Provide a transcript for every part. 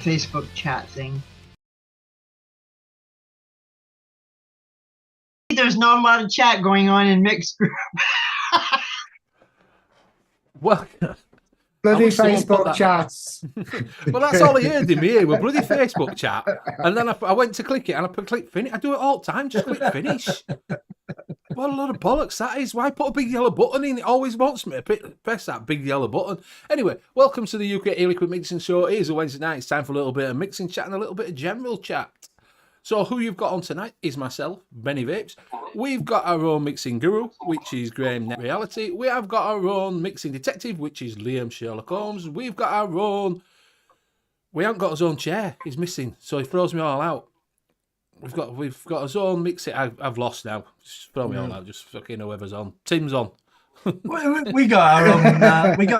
Facebook chat thing. There's not a lot of chat going on in mixed group. Well, bloody Facebook chats. Well, that's all I heard in me ear, were bloody Facebook chat. And then I went to click it and I put click finish. I do it all the time, just click finish. What a load of bollocks that is. Why put a big yellow button in? It always wants me to press that big yellow button. Anyway, welcome to the U.K.E-liquid mixing show. It is a Wednesday night. It's time for a little bit of mixing chat and a little bit of general chat. So who you've got on tonight is myself, Benny Vapes. We've got our own mixing guru, which is Graham Net Reality. We have got our own mixing detective, which is Liam Sherlock Holmes. We've got our own... We haven't got his own chair. He's missing, so he throws me all out. We've got his own mixing... I've lost now. Just throw me all out. Just fucking whoever's on. Tim's on. we got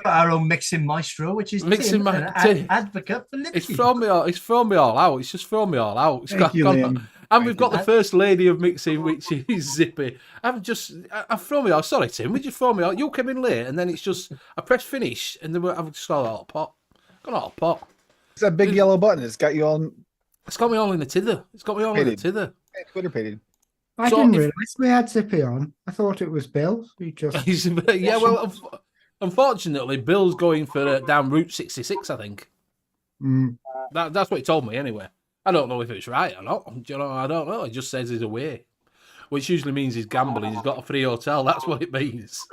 our own mixing maestro, which is mixing Tim, an advocate for liberty. He's thrown me all out. It's just thrown me all out. And we've got the first lady of mixing, which is Zippy. I've thrown me out. Sorry, Tim, would you throw me out? You came in late, and then it's just, I press finish, and then I've just got a hot pot. Got a hot pot. It's that big yellow button. It's got you all It's got me all in the tither. It's got me all in the tither. Twitter pated. I didn't realise we had Zippy on. I thought it was Bill. He just yeah, well, unfortunately, Bill's going for down Route 66, I think. That's what he told me anyway. I don't know if it's right or not. Do you know, I don't know. It just says he's away, which usually means he's gambling. He's got a free hotel. That's what it means.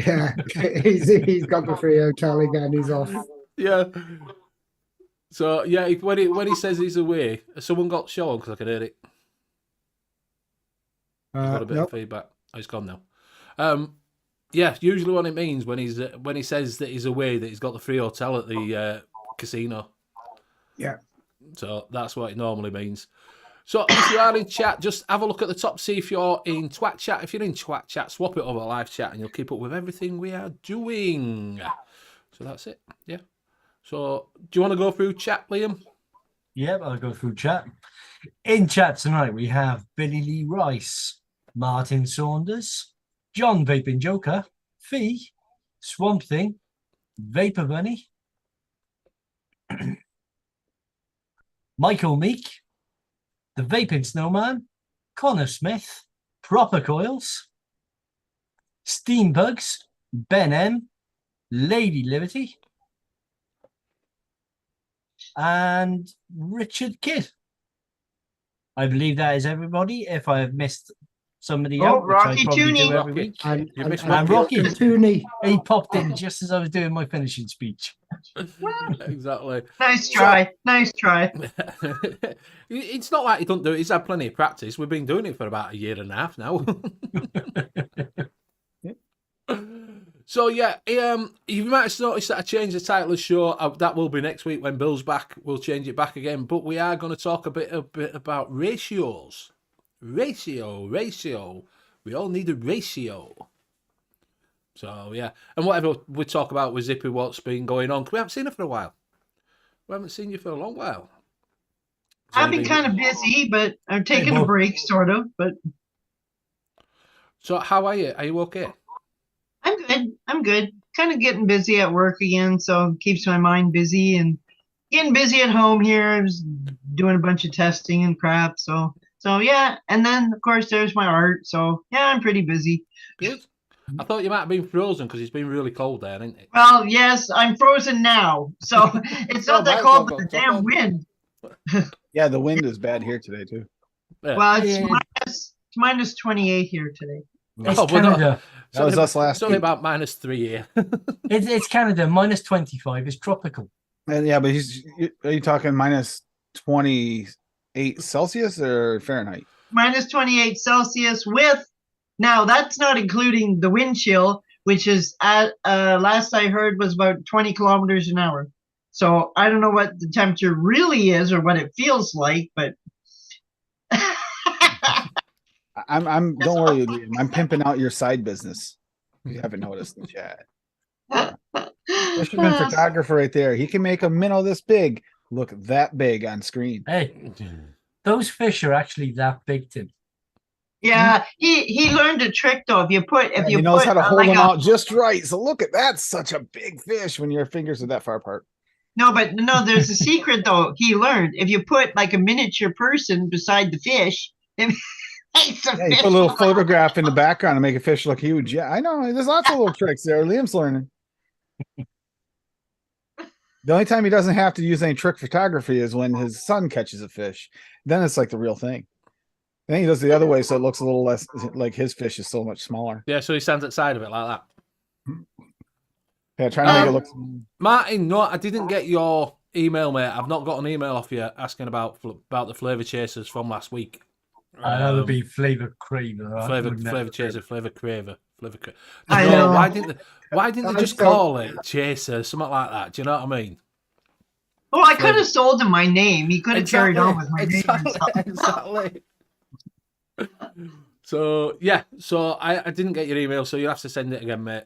Yeah, he's got the free hotel again. He's off. Yeah. So yeah, when he says he's away, someone got shown because I could hear it. Got a bit of feedback. Oh, it's gone now. Yeah, usually what it means when he says that he's away, that he's got the free hotel at the casino. Yeah. So that's what it normally means. So if you are in chat, just have a look at the top, see if you're in Twat chat. If you're in Twat chat, swap it over to live chat and you'll keep up with everything we are doing. So that's it. Yeah. So do you want to go through chat, Liam? Yep, I'll go through chat. In chat tonight, we have Billy Lee Rice, Martin Saunders, John Vaping Joker, Fee, Swamp Thing, Vapor Bunny, Michael Meek, The Vaping Snowman, Connor Smith, Proper Coils, Steam Bugs, Ben M, Lady Liberty, and Richard Kidd. I believe that is everybody. If I have missed somebody out, which Rocky I probably Tooney. do every week. And Rocky Tooney. He popped in just as I was doing my finishing speech. Exactly. Nice try. Nice try. It's not like he don't do it. He's had plenty of practice. We've been doing it for about a year and a half now. So yeah, you might have noticed that I changed the title of the show. That will be next week when Bill's back. We'll change it back again. But we are going to talk a bit about ratios. Ratio. We all need a ratio. So yeah, and whatever we talk about with Zippy, what's been going on, 'cause we haven't seen her for a while. We haven't seen you for a long while. So I've been kind of busy, but I'm taking a break, sort of. But so how are you? Are you okay? I'm good. I'm good. Kind of getting busy at work again, so it keeps my mind busy and getting busy at home here. I was doing a bunch of testing and crap. So yeah, and then of course there's my art. So yeah, I'm pretty busy. Good. I thought you might have been frozen because it's been really cold there, isn't it? Well, yes, I'm frozen now. So it's not that cold, but the damn wind. Yeah, the wind is bad here today too. Yeah. Well, it's minus 28 here today. It's Oh, well, Canada. That was us last It's only week. about -3 here. It's Canada. Minus 25 is tropical. And yeah, but are you talking minus 28 Celsius or Fahrenheit? Minus 28 Celsius with, now that's not including the wind chill, which is at last I heard was about 20 kilometers an hour. So I don't know what the temperature really is or what it feels like, but I'm don't worry, Liam, I'm pimping out your side business. If you haven't noticed in the chat. Fisherman photographer right there. He can make a minnow this big look that big on screen. Hey, those fish are actually that big, Tim. yeah, he learned a trick though. If you He knows put, how to hold like them out just right. So look at that, such a big fish when your fingers are that far apart. No, there's a secret though. He learned if you put like a miniature person beside the fish, it makes the Yeah, you fish put a little look- photograph in the background and make a fish look huge. Yeah, I know. There's lots of little tricks there. Liam's learning. The only time he doesn't have to use any trick photography is when his son catches a fish. Then it's like the real thing. Then he does the other way, so it looks a little less like his fish is so much smaller. Yeah, so he stands at the side of it like that. Yeah, trying to make it look. Martin, no, I didn't get your email, mate. I've not got an email off you asking about the flavour chasers from last week. That would be Flavour Craver. Flavour chaser, flavour craver, I No, know. why didn't they just call it chaser, something like that? Do you know what I mean? Oh, I could have sold him my name. He could have carried on with my name. and stuff. Exactly. So yeah, so I didn't get your email, so you have to send it again, mate.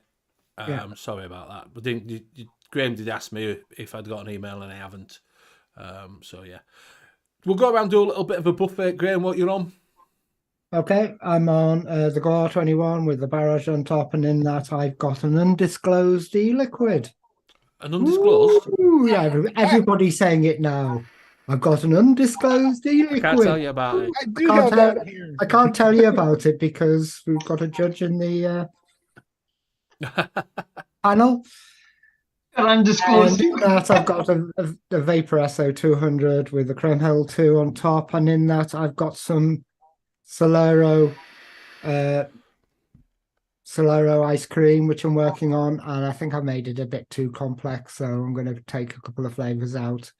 I'm sorry about that. But Graham did ask me if I'd got an email and I haven't. So yeah. We'll go around, do a little bit of a buffet. Graham, what you're on? Okay, I'm on the Gore 21 with the barrage on top, and in that I've got an undisclosed e-liquid. An undisclosed? Ooh, yeah, everybody's saying it now. I've got an undisclosed e-liquid. I can't tell you about it. I do have that here. I can't tell you about it because we've got a judge in the panel. And undisclosed. And in that I've got a Vapor SO200 with the Creme Hill 2 on top, and in that I've got some Solero ice cream, which I'm working on, and I think I made it a bit too complex, so I'm going to take a couple of flavors out.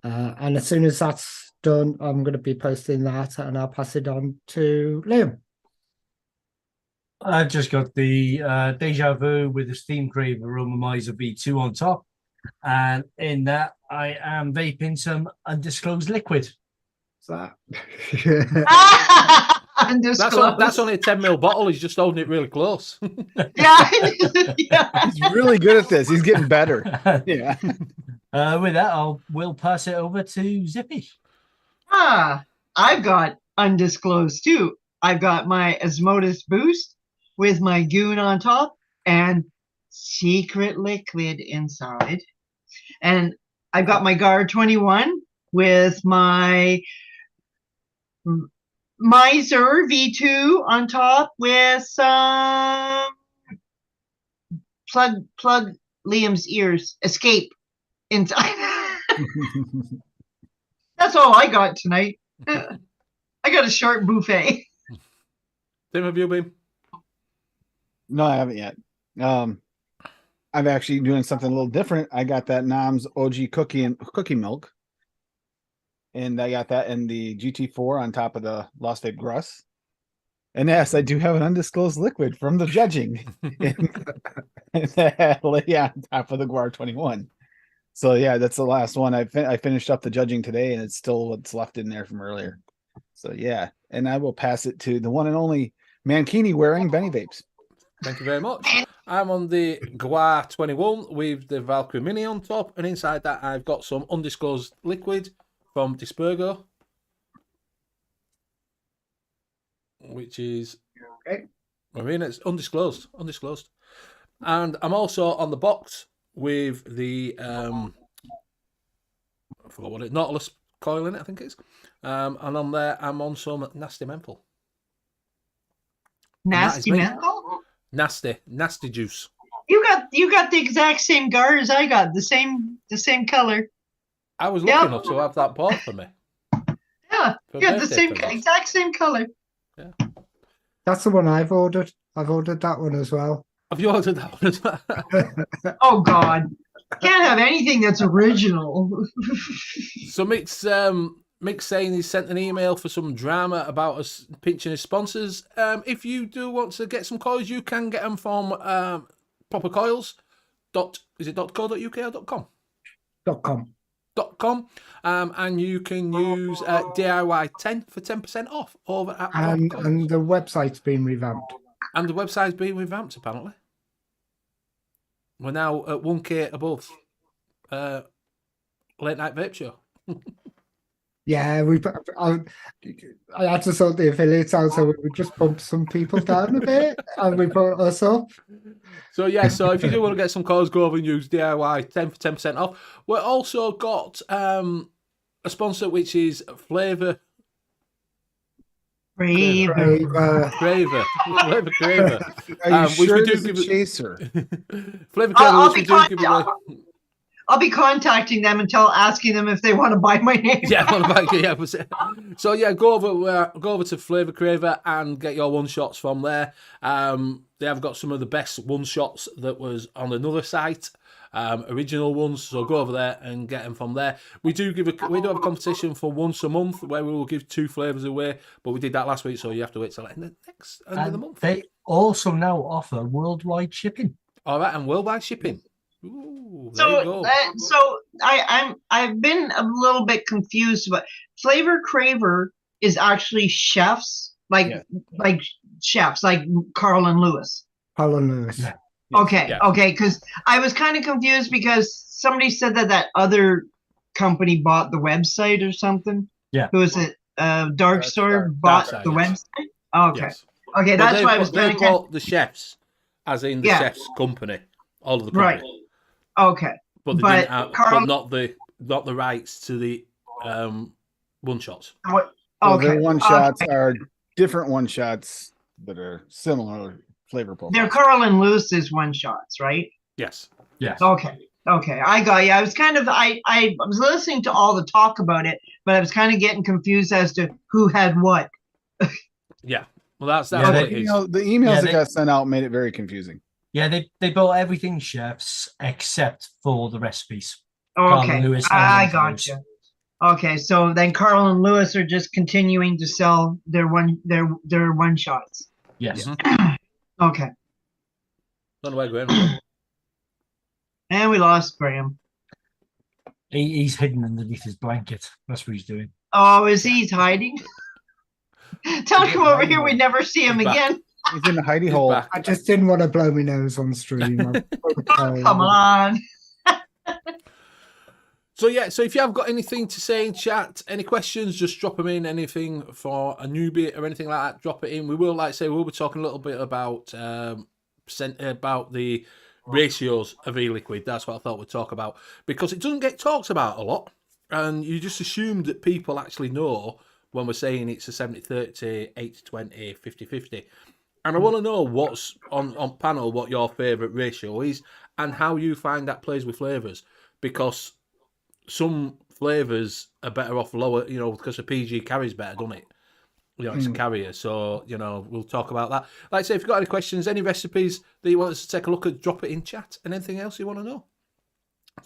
And as soon as that's done, I'm going to be posting that, and I'll pass it on to Liam. I've just got the Deja Vu with the Steam Crave Aromomizer V2 on top. And in that, I am vaping some undisclosed liquid. So, Undisclosed. That's only a 10ml bottle. He's just holding it really close. Yeah. Yeah. He's really good at this. He's getting better. Yeah. With that, we'll pass it over to Zippy. I've got undisclosed too. I've got my Osmosis Boost with my goon on top and secret liquid inside. And I've got my Guard 21 with my Miser V2 on top with some plug Liam's ears escape inside. That's all I got tonight. I got a short buffet. Tim, have you been? No, I haven't yet. I'm actually doing something a little different. I got that Nam's OG cookie milk, and I got that in the GT4 on top of the Lost Vape Gruss. And yes, I do have an undisclosed liquid from the judging on top of the Guar 21. So yeah, that's the last one. I finished up the judging today, and it's still what's left in there from earlier. So yeah, and I will pass it to the one and only Mankini wearing Benny Vapes. Thank you very much. I'm on the Guar 21 with the Valkyrie Mini on top, and inside that I've got some undisclosed liquid from Dispergo, which is it's undisclosed. And I'm also on the box with the I forgot what Nautilus coil in it, I think it is. And on there I'm on some nasty menthol. Nasty menthol? Nasty juice. You got the exact same guard as I got, the same color. I was lucky enough to have that bought for me. Yeah, you got the exact same color. Yeah. That's the one I've ordered. I've ordered that one as well. Have you ordered that one as well? Oh God. Can't have anything that's original. So Mick's saying he sent an email for some drama about us pinching his sponsors. If you do want to get some coils, you can get them from Proper Coils. Is it .co.uk or .com? .com. And you can use DIY10 for 10% off over at and the website's been revamped. And the website's been revamped, apparently. We're now at 1K above Late Night Vape Show. Yeah, I had to sort the affiliates out, so we just bumped some people down a bit, and we put us up. So yeah, so if you do want to get some coils, go over and use DIY 10 for 10% off. We've also got a sponsor which is Flavour. Craver. Are you sure it's a chaser? Flavour Craver, which we do give away. I'll be contacting them asking them if they want to buy my name. Yeah, I want to buy. Yeah, so yeah, go over to Flavour Craver and get your one shots from there. They have got some of the best one shots that was on another site, original ones. So go over there and get them from there. We do have a competition for once a month where we will give 2 flavours away, but we did that last week, so you have to wait till the next end of the month. They also now offer worldwide shipping. All right, and worldwide shipping. Ooh, I've been a little bit confused, but Flavour Craver is actually chefs, like chefs, like Carl and Lewis. Yeah. Okay, because I was kind of confused because somebody said that other company bought the website or something. Yeah. Who is it? Dark Star bought Star, the yes. website. Okay. Yes. Okay, But that's why I was they kind of bought the chefs, as in the Yeah. chefs company, all of the company. right. Okay. But they But didn't have, Carl- not the rights to the one shots. What? So Okay. their one shots are different one shots that are similar flavor profiles. They're Carl and Lewis's one shots, right? Yes. Yes. Okay. Okay. I got you. I was kind of I was listening to all the talk about it, but I was kind of getting confused as to who had what. Yeah. Well, that's Yeah, what it is. The emails that they- got sent out made it very confusing. Yeah, they bought everything chefs except for the recipes. Carl Okay. and Lewis I own got those. you. Okay, so then Carl and Lewis are just continuing to sell their one shots. Yes. Mhm. Okay. Don't know where Graham went. And we lost Graham. He's hidden underneath his blanket. That's what he's doing. Oh, is he hiding? Tell him He's come over hiding here. We there. never see him He's back. again. He's in the hidey He's hole. back. I just didn't want to blow my nose on stream. Come on. So yeah, so if you have got anything to say in chat, any questions, just drop them in. Anything for a newbie or anything like that, drop it in. We will, like I say, we'll be talking a little bit about about the ratios of e-liquid. That's what I thought we'd talk about, because it doesn't get talked about a lot, and you just assume that people actually know when we're saying it's a 70-30, 80-20, 50-50. And I want to know what's on panel, what your favourite ratio is, and how you find that plays with flavours, because some flavours are better off lower, because the PG carries better, doesn't it? It's a carrier, so, we'll talk about that. Like I say, if you've got any questions, any recipes that you want us to take a look at, drop it in chat, and anything else you want to know.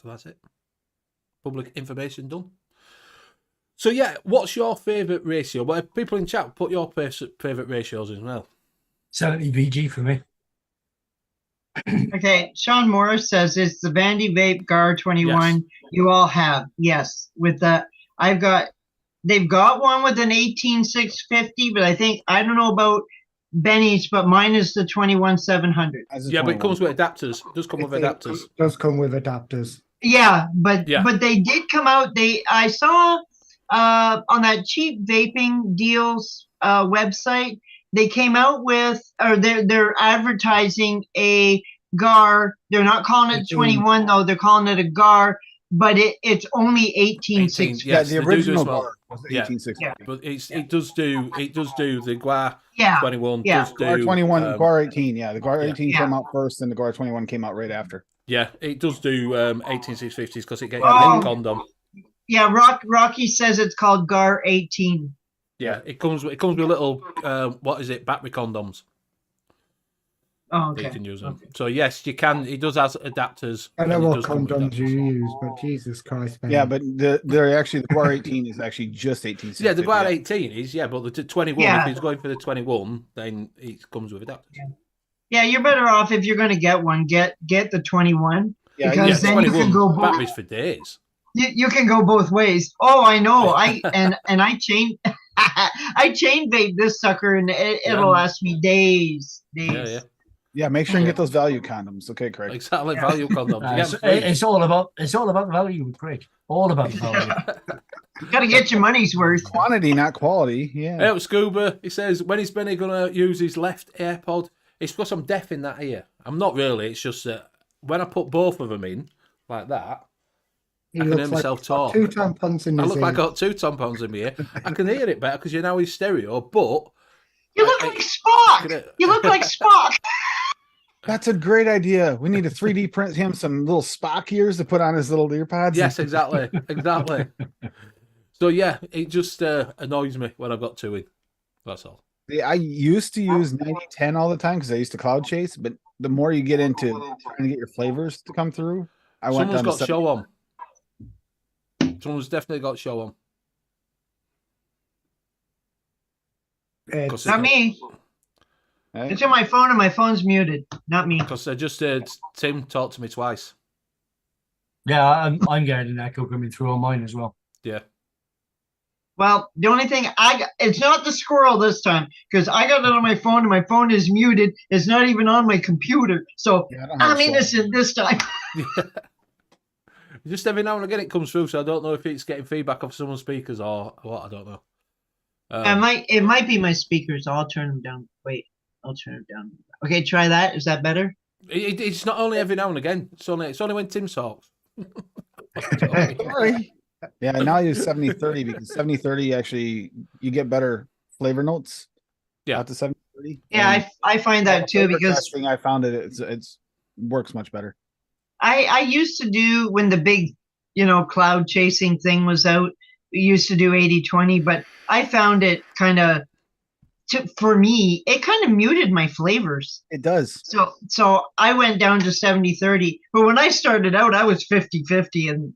So that's it. Public information done. So yeah, what's your favourite ratio? Well, if people in chat, put your favourite ratios as well. 70 VG for me. Okay, Sean Morris says it's the Vandy Vape GAR 21 Yes. you all have. Yes, with the they've got one with an 18650, but I don't know about Benny's, but mine is the 21700. Yeah, but it comes with adapters. It does come with adapters. It does come with adapters. Yeah, but Yeah. but they did come out. I saw on that cheap vaping deals website, they came out with, or they're advertising a GAR. They're not calling it 21 though. They're calling it a GAR, but it's only 18650. Yes, the they do original small. bar was Yeah. 1860. Yeah. But it does do the GUAR Yeah. 21 Yeah. does do GAR 21, GAR 18. Yeah, the GAR yeah. 18 Yeah. came out first, and the GAR 21 came out right after. Yeah, it does do 18650s because it gets Oh. a condom. Yeah, Rocky says it's called GAR 18. Yeah, it comes with little what is it, battery condoms Oh, that you okay. can use them. So yes, you can. It does have adapters. I know and it what does come with condoms you adapters. use, but Jesus Christ, Ben. Yeah, but they're actually the GAR 18 is actually just 1860. Yeah, the GUAR 18 is, but the 21, Yeah. if it's going for the 21, then it comes with adapters. Yeah, you're better off if you're going to get one. Get the 21 Yeah, because Yeah, then you can 21 go both. batteries for days. You can go both ways. Oh, I know. I chain I chain vape this sucker, and it'll last me days. Yeah. Yeah, make sure you get those value condoms. Okay, Craig. Exactly, Yeah. value condoms. You get them free. It's all about value with Craig. All about the value. Got to get your money's worth. Quantity, not quality. Yeah. Hey, Scuba, he says, when is Benny going to use his left AirPod? It's because I'm deaf in that ear. I'm not really. It's just that when I put both of them in, like that, He I can looks hear like myself he's got talk. 2 tampons in I his look like I ear. got 2 tampons in my ear. I can hear it better because you're now in stereo, but... You look like Spock. You look like Spock. That's a great idea. We need to 3D print him some little Spock ears to put on his little ear pods. Yes, exactly. Exactly. So, yeah, it just annoys me when I've got 2 in. That's all. I used to use 90-10 all the time because I used to cloud chase, but the more you get into trying to get your flavors to come through, I went Someone's down to got show on. Someone's definitely got show on. It's Not me. Hey? It's on my phone, and my phone's muted. Not me. Because I just heard Tim talk to me twice. Yeah, I'm getting an echo coming through on mine as well. Yeah. Well, the only thing it's not the squirrel this time, because I got it on my phone, and my phone is muted. It's not even on my computer. So Yeah, I don't have I'm a show. innocent this time. Just every now and again it comes through, so I don't know if it's getting feedback off someone's speakers or what. I don't know. It might be my speakers. I'll turn them down. Wait, I'll turn them down. Okay, try that. Is that better? It's not only every now and again. It's only when Tim talks. Sorry. Yeah, now I use 70-30 because 70-30 actually you get better flavor notes. Yeah. Out to 70-30. Yeah, I find that too flavor because testing, I found it's works much better. I used to do when the big, cloud chasing thing was out, we used to do 80-20, but I found it for me, it kind of muted my flavors. It does. So I went down to 70-30, but when I started out, I was 50-50 and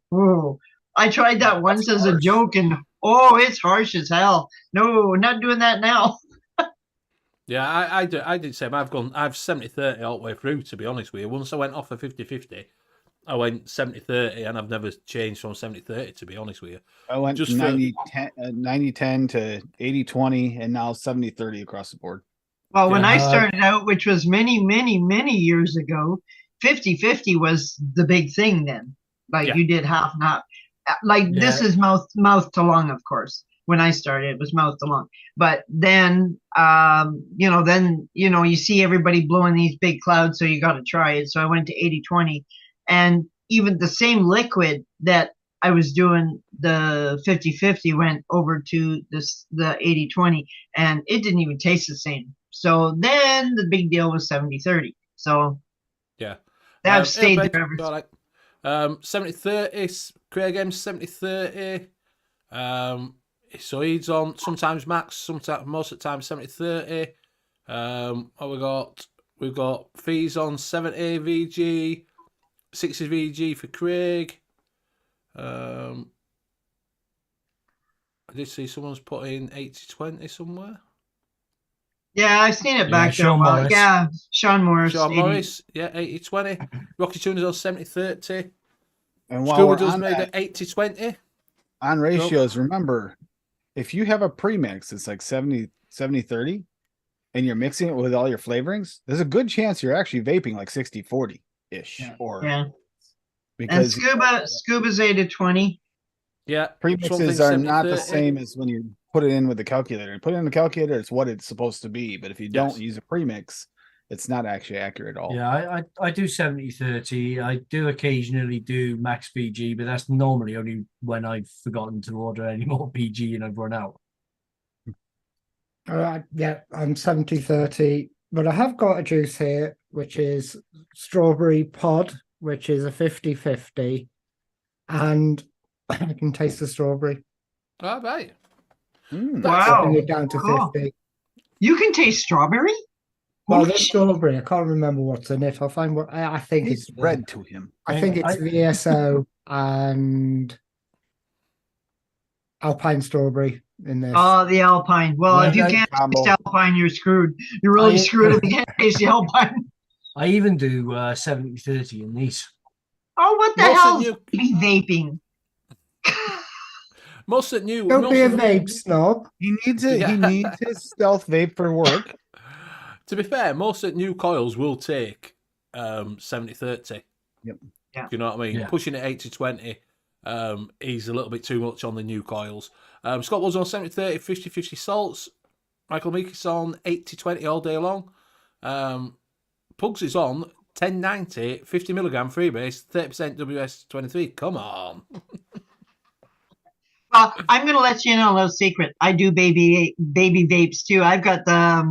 I tried that once as a joke and it's harsh as hell. No, not doing that now. Yeah, I did same. I've 70-30 all the way through, to be honest with you. Once I went off of 50-50, I went 70-30 and I've never changed from 70-30, to be honest with you. I went Just 90-10 to 80-20 and now 70-30 across the board. Well, when I started out, which was many, many, many years ago, 50-50 was the big thing then. Like you did half and half. Like this is mouth to lung, of course. When I started, it was mouth to lung. But then, you see everybody blowing these big clouds, so you got to try it. So I went to 80-20, and even the same liquid that I was doing the 50-50 went over to the 80-20, and it didn't even taste the same. So then the big deal was 70-30. So yeah, I've stayed there ever. Like 70-30, Craig M's 70-30. So he's on sometimes max, sometimes most of the time 70-30. We've got fees on 70 VG, 60 VG for Craig. I did see someone's put in 80-20 somewhere. Yeah, I've seen it back there. Morris. Yeah, Sean Morris. Sean Morris, yeah, 80-20. Rocky Tuner's on 70-30. And while Scuba we're does on made that, it 80-20. on ratios, remember, if you have a premix, it's like 70-30, and you're mixing it with all your flavorings, there's a good chance you're actually vaping like 60-40-ish. Because Scuba's 80-20. Yeah. Premixes are not the same as when you put it in with the calculator. You put it in the calculator, it's what it's supposed to be. But if you don't use a premix, it's not actually accurate at all. Yeah, I do 70-30. I do occasionally do max PG, but that's normally only when I've forgotten to order any more PG and I've run out. Yeah, I'm 70-30, but I have got a juice here, which is strawberry pod, which is a 50-50, and I can taste the strawberry. All right. Wow. Bring it down to 50. You can taste strawberry? Well, the strawberry, I can't remember what's in it. I'll find what I think it's red to him. I think it's VSO and Alpine strawberry in this. Oh, the Alpine. Well, if you can't taste Alpine, you're screwed. You're really screwed if you can't taste the Alpine. I even do 70-30 in these. Oh, what the hell is vaping? Most of new. Don't be a vape snob. He needs it. He needs his stealth vape for work. To be fair, most of new coils will take 70-30. Yep. Yeah. You know what I mean? Yeah. Pushing it 80-20 is a little bit too much on the new coils. Scott was on 70-30, 50-50 salts. Michael Meek's on 80-20 all day long. Pugs is on 1090, 50 milligram freebase, 30% WS23. Come on. Well, I'm going to let you know a little secret. I do baby vapes too. I've got the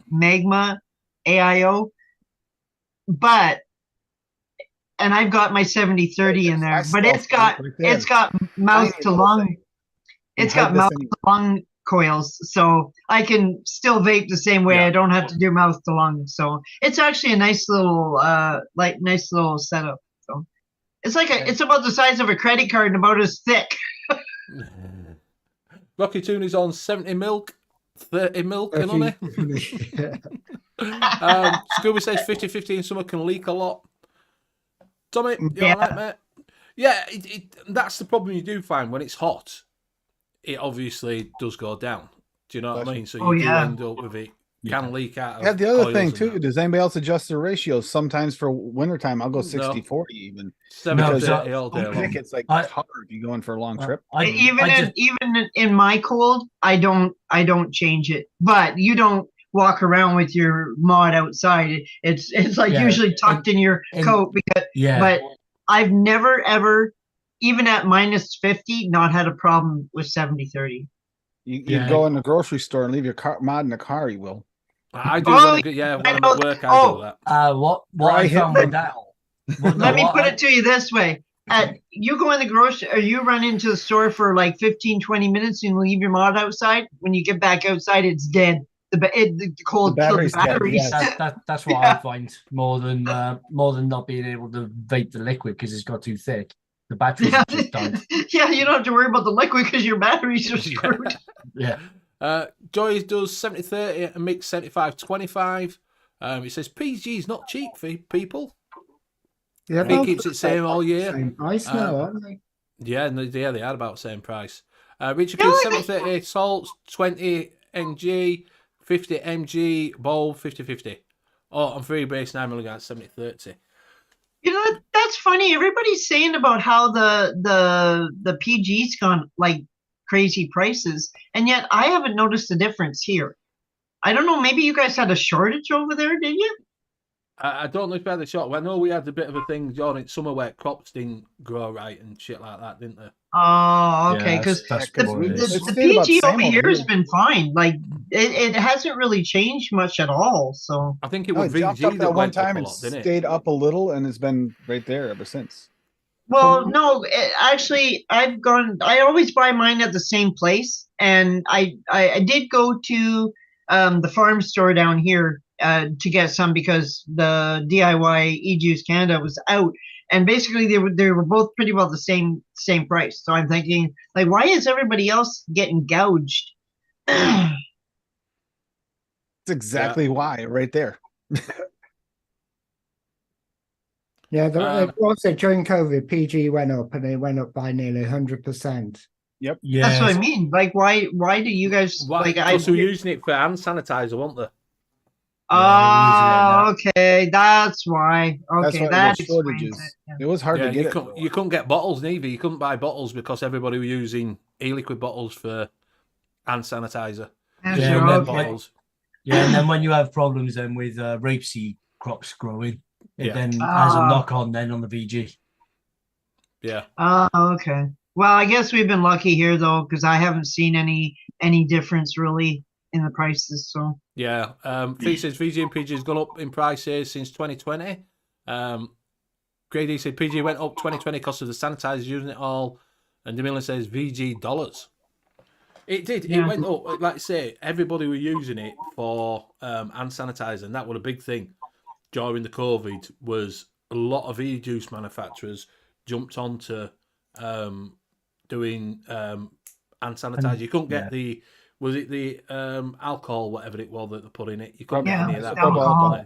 Magma AIO, and I've got my 70-30 in there, but it's got mouth to lung. It's got mouth to lung coils, so I can still vape the same way. I don't have to do mouth to lung. So it's actually a nice little setup. So it's like it's about the size of a credit card and about as thick. Rocky Tooney's on 70 milk, 30 milk and honey. Scuba says 50-50 and summer can leak a lot. Tommy, you all right, mate? Yeah, that's the problem you do find when it's hot. It obviously does go down. Do you know what I mean? So you do end up with it can leak out of Yeah, the other coils thing and too, that. does anybody else adjust their ratios? Sometimes for wintertime, I'll go 60-40 even. 70-30 so all day long. Nick, it's like I- hard if you going for a long trip. Even in my cold, I don't change it. But you don't walk around with your mod outside. It's like Yeah, usually tucked in your coat because. Yeah. But I've never ever, even at -50, not had a problem with 70-30. You go in the grocery store and leave your mod in the car, you will. I do. Oh, when I'm know at work, that. I do that. What I found with that. Let me put it to you this way. You go in the grocery or you run into the store for like 15-20 minutes and leave your mod outside. When you get back outside, it's dead. The cold killed the batteries. That's what I find more than not being able to vape the liquid because it's got too thick. The batteries have just died. Yeah, you don't have to worry about the liquid because your batteries are screwed. Yeah. Joy does 70-30 and Mick 75-25. It says PG is not cheap for people. Yeah, He keeps it same all year. Same price now, aren't they? Yeah, they are about the same price. Richard Coons 70-30 salts, 20 mg, 50 mg, bowl 50-50. Oh, on free base 9 milligrams 70-30. You know, that's funny. Everybody's saying about how the PG's gone like crazy prices, and yet I haven't noticed a difference here. I don't know. Maybe you guys had a shortage over there, did you? I don't know if we had a shot. Well, I know we had a bit of a thing during summer where crops didn't grow right and shit like that, didn't they? Oh, okay. Yeah, Because that's the PG over here has been fine. Like it hasn't really changed much at all. So I think it was jumped VG up that one went time up a and lot, didn't it? stayed up a little, and it's been right there ever since. well, no, actually, I always buy mine at the same place, and I did go to the farm store down here to get some because the DIY E-Juice Canada was out, and basically they were both pretty well the same price. So I'm thinking, like, why is everybody else getting gouged? That's exactly why, right there. Yeah, also during COVID, PG went up and it went up by nearly 100%. Yep. Yeah. That's what I mean. Like, why do you guys like? Because we're using it for hand sanitizer, weren't they? Oh, okay, that's why. Okay, that explains shortages. it. Yeah. It was hard to get it. You couldn't get bottles neither. You couldn't buy bottles because everybody was using e-liquid bottles for hand sanitizer. Okay. Yeah, and then when you have problems then with rapeseed crops growing, it then has a knock on then on the VG. Yeah. Okay. Well, I guess we've been lucky here though, because I haven't seen any difference really in the prices. So yeah, Fee says VG and PG has gone up in prices since 2020. Grady said PG went up 2020 because of the sanitizers using it all, and DeMillan says VG dollars. It did. Yeah. It went up. Like I say, everybody were using it for hand sanitizer, and that was a big thing during the COVID. Was a lot of e-juice manufacturers jumped onto doing hand sanitizer. You couldn't get the alcohol, whatever it was that they put in it. You couldn't get any of that alcohol.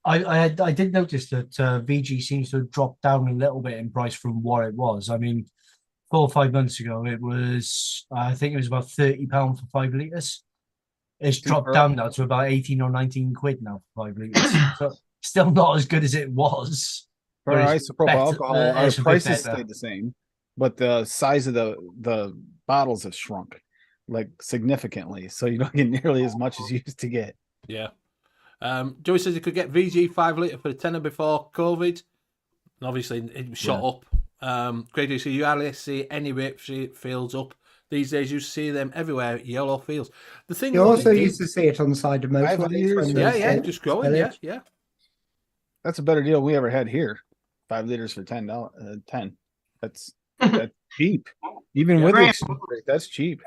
I did notice that VG seems to have dropped down a little bit in price from what it was. I mean, 4 or 5 months ago, it was I think it was about £30 for 5 litres. It's dropped down now to about 18 or 19 quid now for 5 litres. So still not as good as it was. For isopropyl alcohol, our prices stayed the same, but the size of the bottles have shrunk like significantly. So you don't get nearly as much as you used to get. Yeah. Joey says you could get VG 5 litre for a tenner before COVID. And obviously, it shot up. Grady says you hardly see any rape fields up. These days, you see them everywhere, yellow fields. The thing you also used to see it on the side of motorways. Yeah, just growing, yeah. That's a better deal we ever had here. 5 liters for $10. 10. That's cheap. Even with the exchange rate, that's cheap.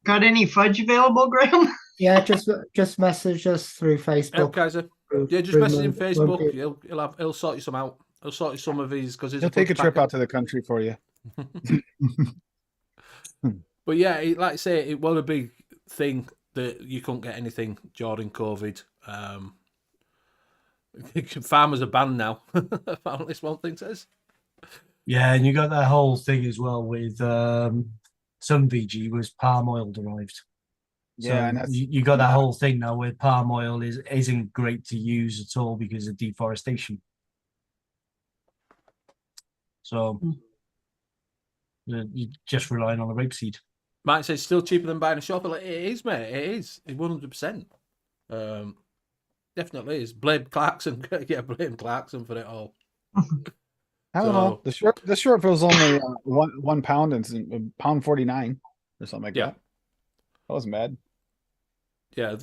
Got any fudge available, Graham? Yeah, just message us through Facebook. Kaiser. Yeah, just message him Facebook. He'll sort you some out. He'll sort you some of these because he'll take a trip out to the country for you. But yeah, like I say, it was a big thing that you couldn't get anything during COVID. Farmers are banned now. Apparently, this one thing says. Yeah, and you got that whole thing as well with some VG was palm oil derived. Yeah, and So that's you got that whole thing now where palm oil isn't great to use at all because of deforestation. So you're just relying on the rapeseed. Mike says still cheaper than buying a shop. Like, it is, mate. It is. It's 100%. Definitely is. Blame Clarkson. Yeah, blame Clarkson for it all. I don't know. The short was only one pound and £1.49 or something like that. That wasn't bad. Yeah,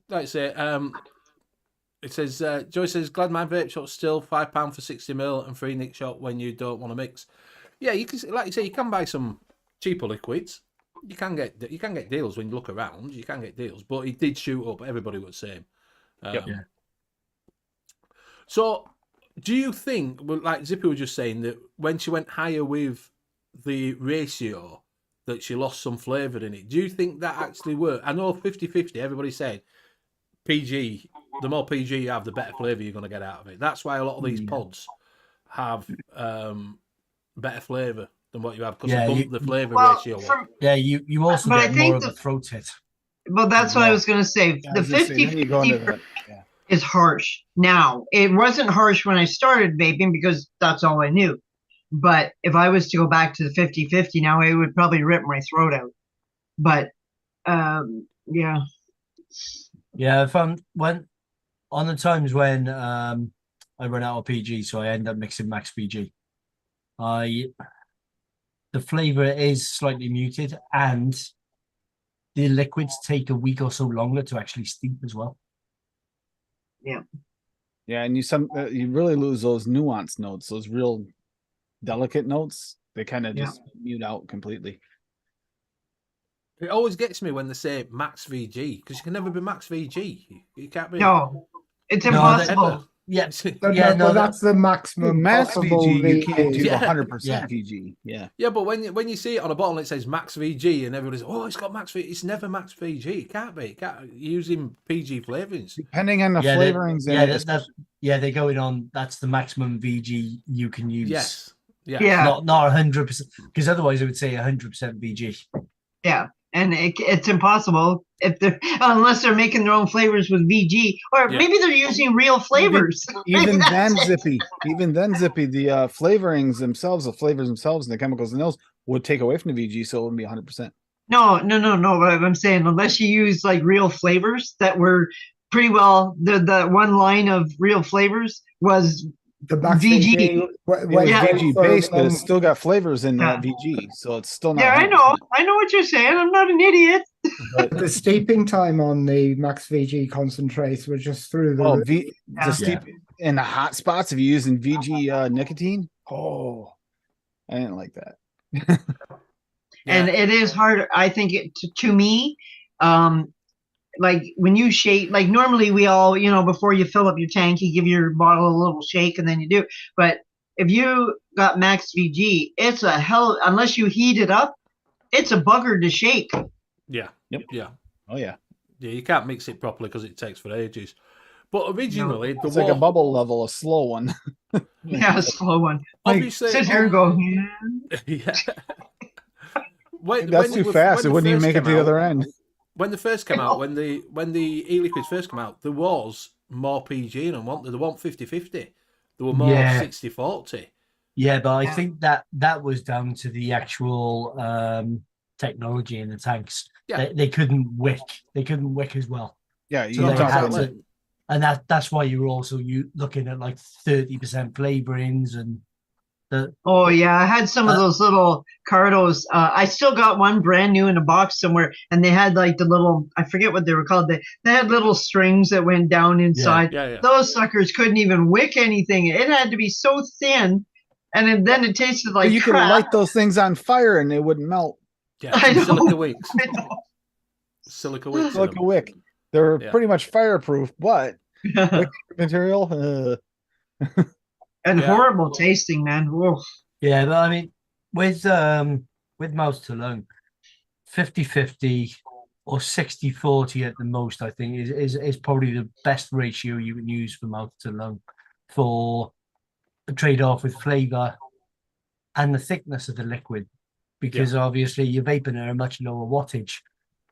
like I say, it says Joy says glad my vape shop's still £5 for 60ml and free nick shot when you don't want to mix. Yeah, you can, like you say, you can buy some cheaper liquids. You can get deals when you look around. You can get deals, but it did shoot up. Everybody was saying. Yeah. So, do you think, well, like Zippy was just saying, that when she went higher with the ratio, that she lost some flavour in it? Do you think that actually worked? I know 50-50, everybody said PG, the more PG you have, the better flavour you're going to get out of it. That's why a lot of these pods have better flavour than what you have, because they bump the flavour ratio up. Yeah, you also get more of a throat hit. Well, that's what I was going to say. The 50-50 is harsh. Now, it wasn't harsh when I started vaping because that's all I knew. But if I was to go back to the 50-50 now, it would probably rip my throat out. But yeah. Yeah, I found on the times when I run out of PG, so I end up mixing max PG. The flavour is slightly muted, and the liquids take a week or so longer to actually steep as well. Yeah. Yeah, and you really lose those nuanced notes, those real delicate notes. They kind of just mute out completely. It always gets me when they say max VG, because you can never be max VG. You can't be. No, it's impossible. Yeah, but that's the maximum max possible VG. You can't do Yeah. 100% VG. Yeah, but when you see it on a bottle and it says max VG and everybody's it's got max VG, it's never max VG. It can't be. Using PG flavourings. Depending on the flavorings. They're going on. That's the maximum VG you can use. Yes. Yeah. Not 100%, because otherwise it would say 100% VG. Yeah. And it's impossible unless they're making their own flavors with VG, or maybe they're using real flavors. Even then, Zippy, the flavorings themselves, the flavors themselves, and the chemicals in those would take away from the VG, so it wouldn't be 100%. No. But I'm saying unless you use like real flavors that were pretty well, the one line of real flavors was the VG. VG based, but it's still got flavors in that VG, so it's still not. Yeah, 100%. I know what you're saying. I'm not an idiot. But the steeping time on the max VG concentrates was just through the steep in the hot spots. If you're using VG nicotine, I didn't like that. And it is hard. I think to me, like when you shake, like normally we all, before you fill up your tank, you give your bottle a little shake and then you do. But if you got max VG, it's a hell, unless you heat it up, it's a bugger to shake. Yeah. Yep. Yeah. Oh yeah. Yeah, you can't mix it properly because it takes for ages. But originally, it's like a bubble level, a slow one. A slow one. Obviously, sit here and go. Yeah. That's too fast. It wouldn't even make it to the other end. When they first came out, when the e-liquids first came out, there was more PG in them, weren't there? There weren't 50-50. There were more 60-40. Yeah, but I think that was down to the actual technology in the tanks. Yeah. They couldn't wick. They couldn't wick as well. Yeah, you so they had to, and that's why you were also looking at like 30% flavorings and. I had some of those little cardos. I still got one brand new in a box somewhere, and they had like the little, I forget what they were called. They had little strings that went down inside. Yeah. Those suckers couldn't even wick anything. It had to be so thin, and then it tasted like you could light those things on fire and they wouldn't melt. Yeah, silica wicks. Silica wicks. Silica wick. They're pretty much fireproof, but wick material. And horrible tasting, man. Oof. Yeah, but I mean, with mouth to lung, 50-50 or 60-40 at the most, I think is probably the best ratio you can use for mouth to lung for a trade-off with flavour and the thickness of the liquid, because obviously you're vaping at a much lower wattage.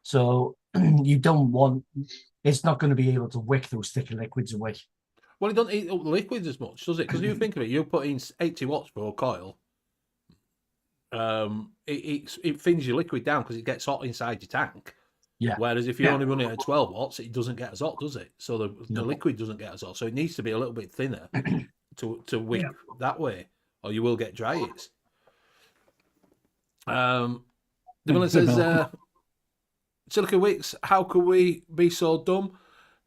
So you don't want. It's not going to be able to wick those thicker liquids away. Well, it doesn't eat up the liquids as much, does it? Because you think of it, you put in 80 watts for a coil. It thins your liquid down because it gets hot inside your tank. Yeah. Whereas if you only run it at 12 watts, it doesn't get as hot, does it? So the No. liquid doesn't get as hot. So it needs to be a little bit thinner to wick that way, or you will get dry hits. The Miller says, Silica Wicks, how could we be so dumb?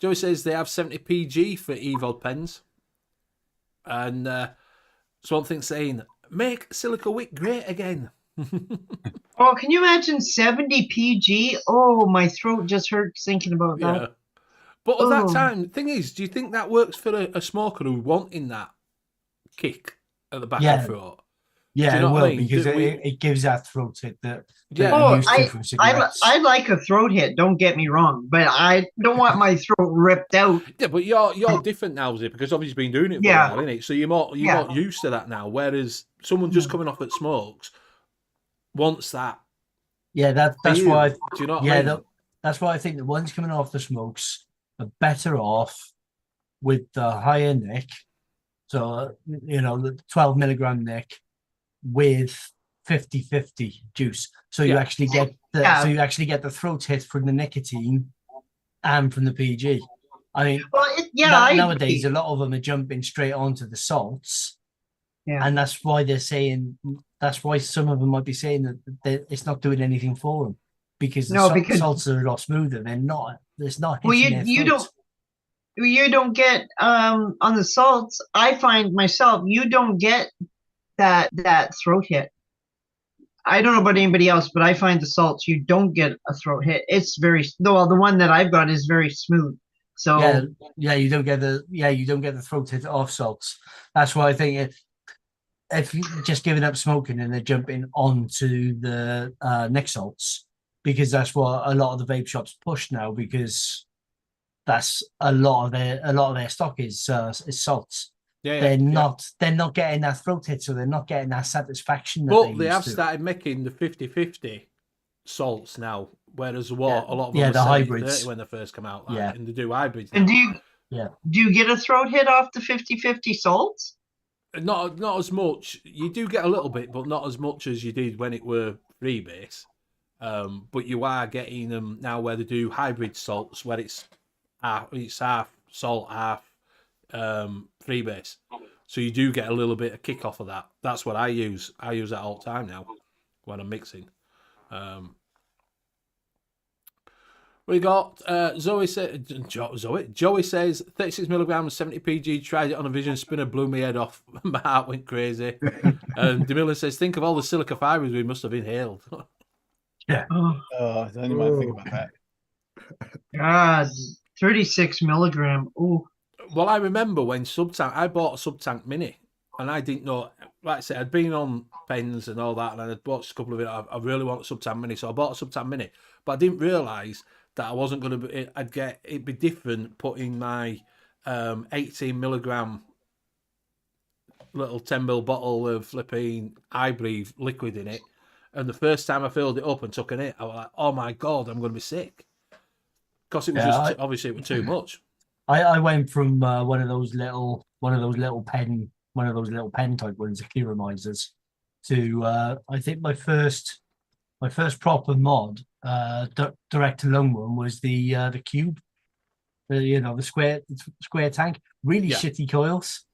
Joey says they have 70 PG for EVOD pens. And Swamp Thing's saying, make Silica Wick great again. Oh, can you imagine 70 PG? Oh, my throat just hurts thinking about that. Yeah. But at that time, the thing is, do you think that works for a smoker who wanting that kick at the back of the throat? Yeah, Do you know it what will, I mean? because it gives that throat hit that Yeah. you're Oh, used to from cigarettes. I like a throat hit, don't get me wrong, but I don't want my throat ripped out. Yeah, but you're different now, Zip, because obviously you've been doing it for a while, innit? So you're more used to that now. Whereas someone just coming off that smokes wants that. Yeah, that's feel. why. Do you know what I mean? That's why I think the ones coming off the smokes are better off with the higher nick. So the 12 milligram nick with 50-50 juice. So you actually get the throat hit from the nicotine and from the PG. I mean, nowadays a lot of them are jumping straight onto the salts, and that's why they're saying. That's why some of them might be saying that it's not doing anything for them because salts are a lot smoother. They're not. There's not. Well, you don't get on the salts. I find myself you don't get that throat hit. I don't know about anybody else, but I find the salts you don't get a throat hit. It's the one that I've got is very smooth. So you don't get the throat hit off salts. That's why I think if you're just giving up smoking and they're jumping onto the neck salts, because that's what a lot of the vape shops push now, because that's a lot of their stock is salts. They're not getting that throat hit, so they're not getting that satisfaction. But they have started making the 50-50 salts now, whereas a lot of them the hybrids when they first come out, and they do hybrids. And now. do you get a throat hit off the 50-50 salts? Not as much. You do get a little bit, but not as much as you did when it were freebase. But you are getting them now where they do hybrid salts, where it's half salt, half freebase. So you do get a little bit of kick off of that. That's what I use. I use that all the time now when I'm mixing. We got Joey says 36 milligrams, 70 PG. Tried it on a vision spinner, blew my head off. My heart went crazy. And DeMiller says, think of all the silica fibers we must have inhaled. Yeah. I don't even want to think about that. God, 36 milligram. Oh. Well, I remember when I bought a Subtank Mini, and I didn't know. Like I said, I'd been on pens and all that, and I'd watched a couple of it. I really want a Subtank Mini, so I bought a Subtank Mini. But I didn't realise that I wasn't going to be. It'd be different putting my 18 milligram little 10ml bottle of flipping I Breathe liquid in it. And the first time I filled it up and took an hit, I was like, "Oh my god, I'm going to be sick," because it was obviously it was too much. I went from one of those little pen type ones, the Kira to I think my first proper mod direct to lung one was the Cube, the square tank, really shitty coils,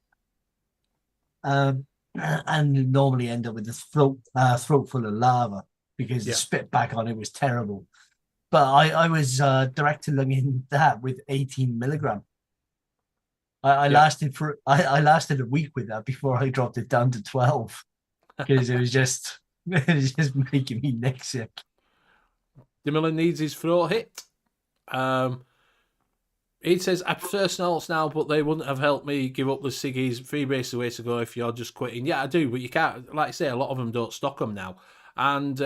and normally end up with this throat full of lava because the spit back on it was terrible. But I was direct to lunging that with 18 milligram. I lasted a week with that before I dropped it down to 12 because it was just making me neck sick. DeMiller needs his throat hit. He says, I prefer snorts now, but they wouldn't have helped me give up the ciggies. Freebase is the way to go if you're just quitting. Yeah, I do, but you can't. Like I say, a lot of them don't stock them now. And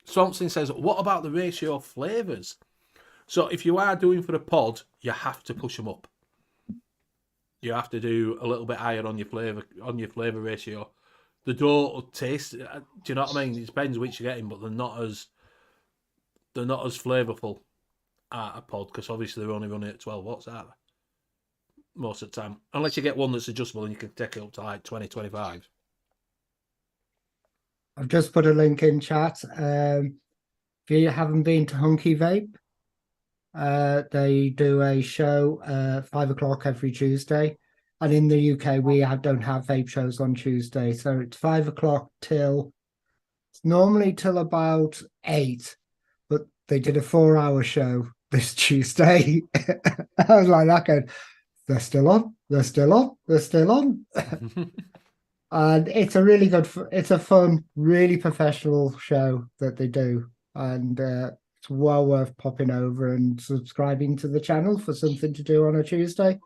Swampson says, what about the ratio of flavours? So if you are doing for a pod, you have to push them up. You have to do a little bit higher on your flavour ratio. The don't taste. Do you know what I mean? It depends which you're getting, but they're not as they're not as flavourful at a pod because obviously they're only running at 12 watts, aren't they? Most of the time. Unless you get one that's adjustable and you can take it up to like 20, 25. I've just put a link in chat. If you haven't been to Hunky Vape, they do a show 5 o'clock every Tuesday. And in the UK, we don't have vape shows on Tuesday. So it's 5 o'clock till, it's normally till about 8. But they did a 4-hour show this Tuesday. I was like, that going, they're still on, they're still on, they're still on. And it's a really good, it's a fun, really professional show that they do. And it's well worth popping over and subscribing to the channel for something to do on a Tuesday.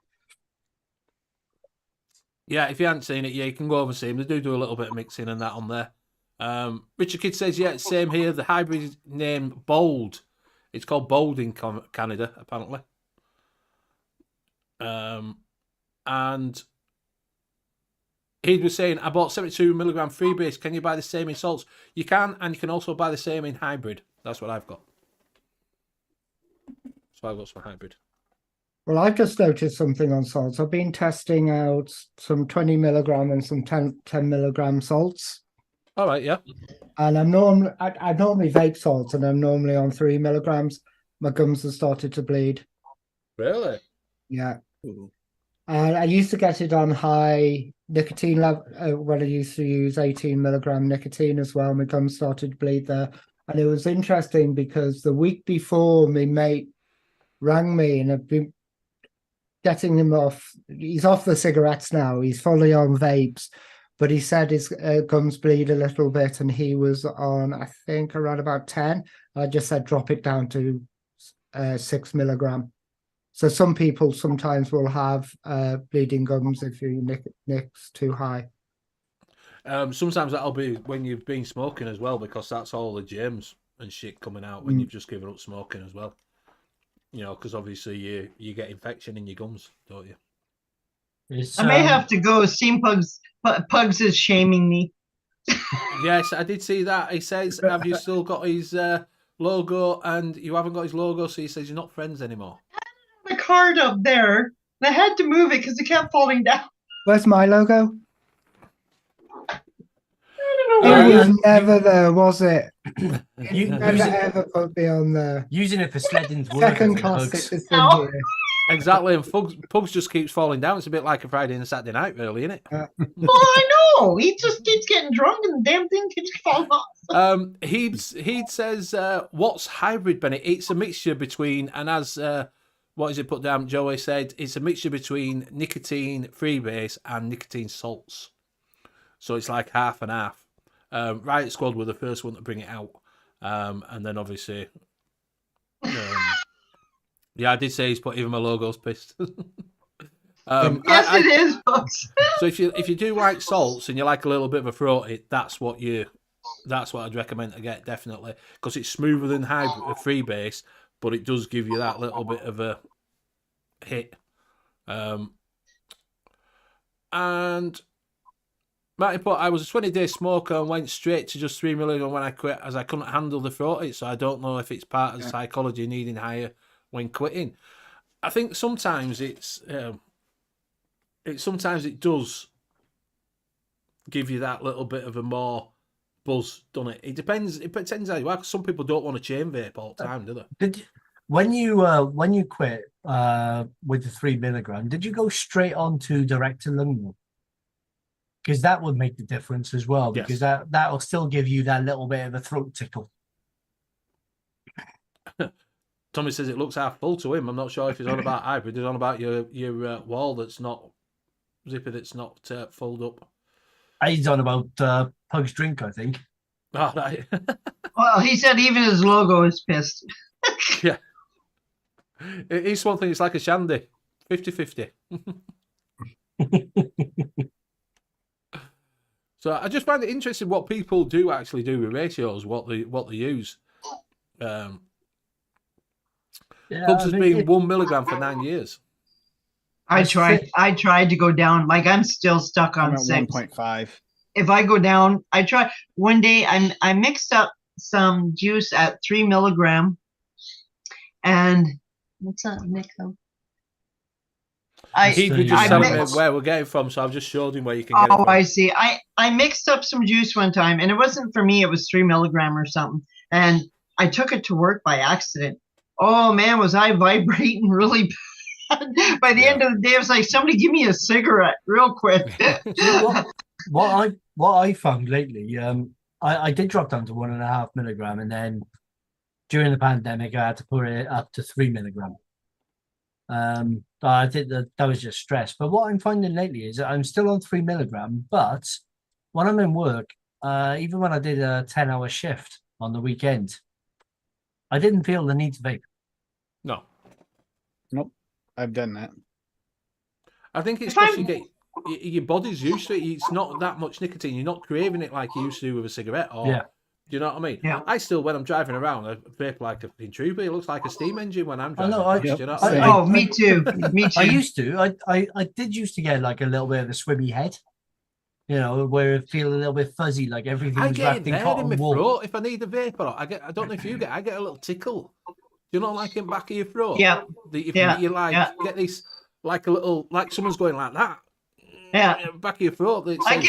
Yeah, if you haven't seen it, yeah, you can go over and see them. They do a little bit of mixing and that on there. Richard Kidd says, yeah, same here. The hybrid is named Bold. It's called Bold in Canada, apparently. And he was saying, I bought 72 milligram freebase. Can you buy the same in salts? You can, and you can also buy the same in hybrid. That's what I've got. So I've got some hybrid. Well, I've just noticed something on salts. I've been testing out some 20 milligram and some 10 milligram salts. All right, yeah. And I normally vape salts, and I'm normally on 3 milligrams. My gums have started to bleed. Really? Yeah. And I used to get it on high nicotine level when I used to use 18 milligram nicotine as well. My gums started to bleed there. And it was interesting because the week before, my mate rang me, and I've been getting him off. He's off the cigarettes now. He's fully on vapes, but he said his gums bleed a little bit, and he was on, I think, around about 10. I just said drop it down to 6 milligram. So some people sometimes will have bleeding gums if you nick's too high. Sometimes that'll be when you've been smoking as well, because that's all the germs and shit coming out when you've just given up smoking as well. You know, because obviously you get infection in your gums, don't you? I may have to go. Steam Pugs is shaming me. Yes, I did see that. He says, have you still got his logo? And you haven't got his logo, so he says you're not friends anymore. The card up there, and I had to move it because it kept falling down. Where's my logo? I don't know where It it was is. never there, was it? You Never ever put me on there. using it for sledding to work. I Second think, class Bugs. citizen Ow. here. Exactly, and Pugs just keeps falling down. It's a bit like a Friday and a Saturday night, really, isn't it? Well, I know. He just keeps getting drunk and the damn thing keeps falling off. He says, what's hybrid, Bennett? It's a mixture between, and as what is it put down? Joey said it's a mixture between nicotine freebase and nicotine salts. So it's like half and half. Riot Squad were the first one to bring it out, and then obviously, yeah, I did say he's put even my logo's pissed. Yes, it is, folks. So if you do like salts and you like a little bit of a fruity, that's what I'd recommend to get, definitely, because it's smoother than freebase, but it does give you that little bit of a hit. And Matty put, I was a 20-day smoker and went straight to just 3 milligram when I quit, as I couldn't handle the fruity, so I don't know if it's part of the psychology needing higher when quitting. I think sometimes sometimes it does give you that little bit of a more buzz, doesn't it? It depends how you are, 'cause some people don't want to chain vape all the time, do they? When you quit with the 3 milligram, did you go straight on to direct to lung? Because that would make the difference as well, because that'll still give you that little bit of a throat tickle. Tommy says it looks half full to him. I'm not sure if he's on about hybrid. He's on about your wall that's not zipper, that's not fold up. He's on about Pug's drink, I think. Oh, right. Well, he said even his logo is pissed. Yeah. It's one thing, it's like a shandy. 50-50. So I just find it interesting what people do actually do with ratios, what they use. Pugs has been 1 milligram for 9 years. I tried to go down. Like, I'm still stuck on I'm at 6. 1.5. If I go down, I try one day. I mixed up some juice at 3 milligram, and what's that, Nick? He was just telling me where we're getting from, so I've just showed him where you can get it from. I see. I mixed up some juice one time, and it wasn't for me. It was 3 milligram or something, and I took it to work by accident. Oh man, was I vibrating really bad. By the end of the day, I was like, somebody give me a cigarette real quick. what I found lately, I did drop down to 1.5 milligram, and then during the pandemic, I had to put it up to 3 milligram. I think that was just stress. But what I'm finding lately is that I'm still on 3 milligram, but when I'm in work, even when I did a 10-hour shift on the weekend, I didn't feel the need to vape. No. Nope. I've done that. I think it's because your body's used to it. It's not that much nicotine. You're not craving it like you used to with a cigarette. Or, do you know what I mean? Yeah. I still, when I'm driving around, I vape like a trooper. It looks like a steam engine when I'm driving. I know, me too. Me too. I used to. I did used to get like a little bit of a swimmy head. You know, where it feel a little bit fuzzy, like everything was wrapped in cotton my wool. throat if I need a vape or not. I don't know if you get. I get a little tickle. Do you know, like in the back of your throat? Yeah. You like get this, like a little, like someone's going like that. Yeah. Back of your throat. It says,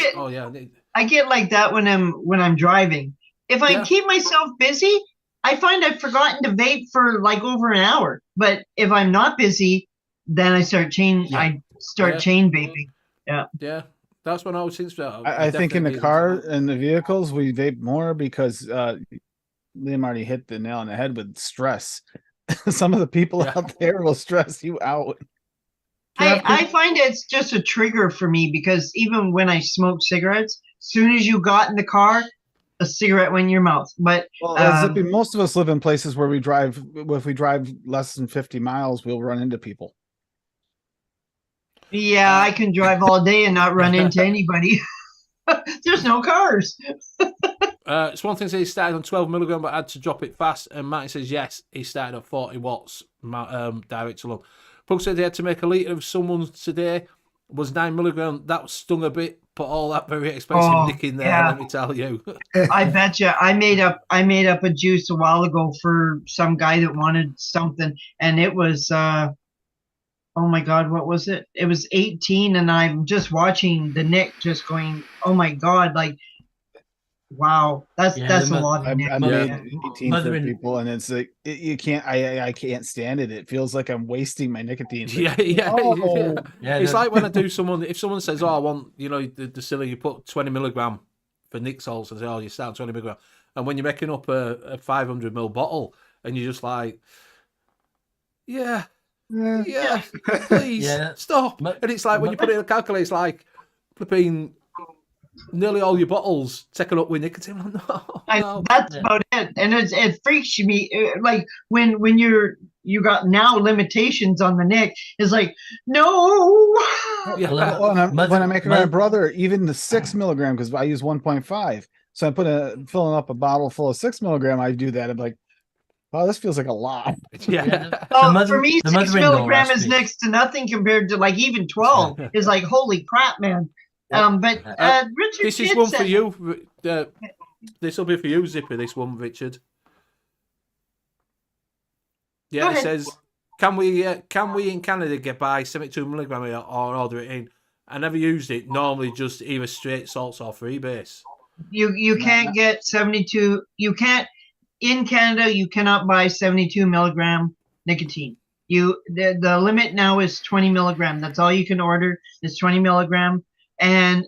I get like that when I'm driving. If I keep myself busy, I find I've forgotten to vape for like over an hour. But if I'm not busy, then I start chain vaping. Yeah. Yeah. That's when I was since. I think in the car and the vehicles we vape more because Liam already hit the nail on the head with stress. Some of the people out there will stress you out. I find it's just a trigger for me because even when I smoke cigarettes, as soon as you got in the car, a cigarette went in your mouth. But Zippy, most of us live in places where we drive. If we drive less than 50 miles, we'll run into people. Yeah, I can drive all day and not run into anybody. There's no cars. It's one thing to say he started on 12 milligram, but had to drop it fast. And Matty says yes, he started at 40 watts direct to lung. Pug said he had to make a litre of someone's today. Was 9 milligram. That stung a bit. Put all that very expensive nick in there. Let me tell you. I bet you. I made up a juice a while ago for some guy that wanted something, and it was. Oh my God, what was it? It was 18, and I'm just watching the Nick just going, oh my God, like, wow, that's a lot of Nick. I made 18 for people, and it's like you can't. I can't stand it. It feels like I'm wasting my nicotine. It's like when I do someone. If someone says, "Oh, I want," the silly, you put 20 milligram for Nick salts, and say, "Oh, you start 20 milligram," and when you're making up a 500 ml bottle, and you're just like, yeah. Please stop. And it's like when you put it in a calculator, it's like flipping nearly all your bottles taken up with nicotine. No. That's about it. And it freaks me like when you got now limitations on the Nick. It's like no. When I make my brother, even the 6 milligram, because I use 1.5. So I filling up a bottle full of 6 milligram. I do that. I'm like, oh, this feels like a lot. For me, 6 milligram is next to nothing compared to like even 12 is like, holy crap, man. But Richard, this is one for you. This will be for you, Zippy. This one, Richard. Yeah, it says, can we in Canada get by 72 milligram or order it in? I never used it. Normally, just either straight salts or freebase. You can't get 72. You can't. In Canada, you cannot buy 72 milligram nicotine. The limit now is 20 milligram. That's all you can order is 20 milligram. And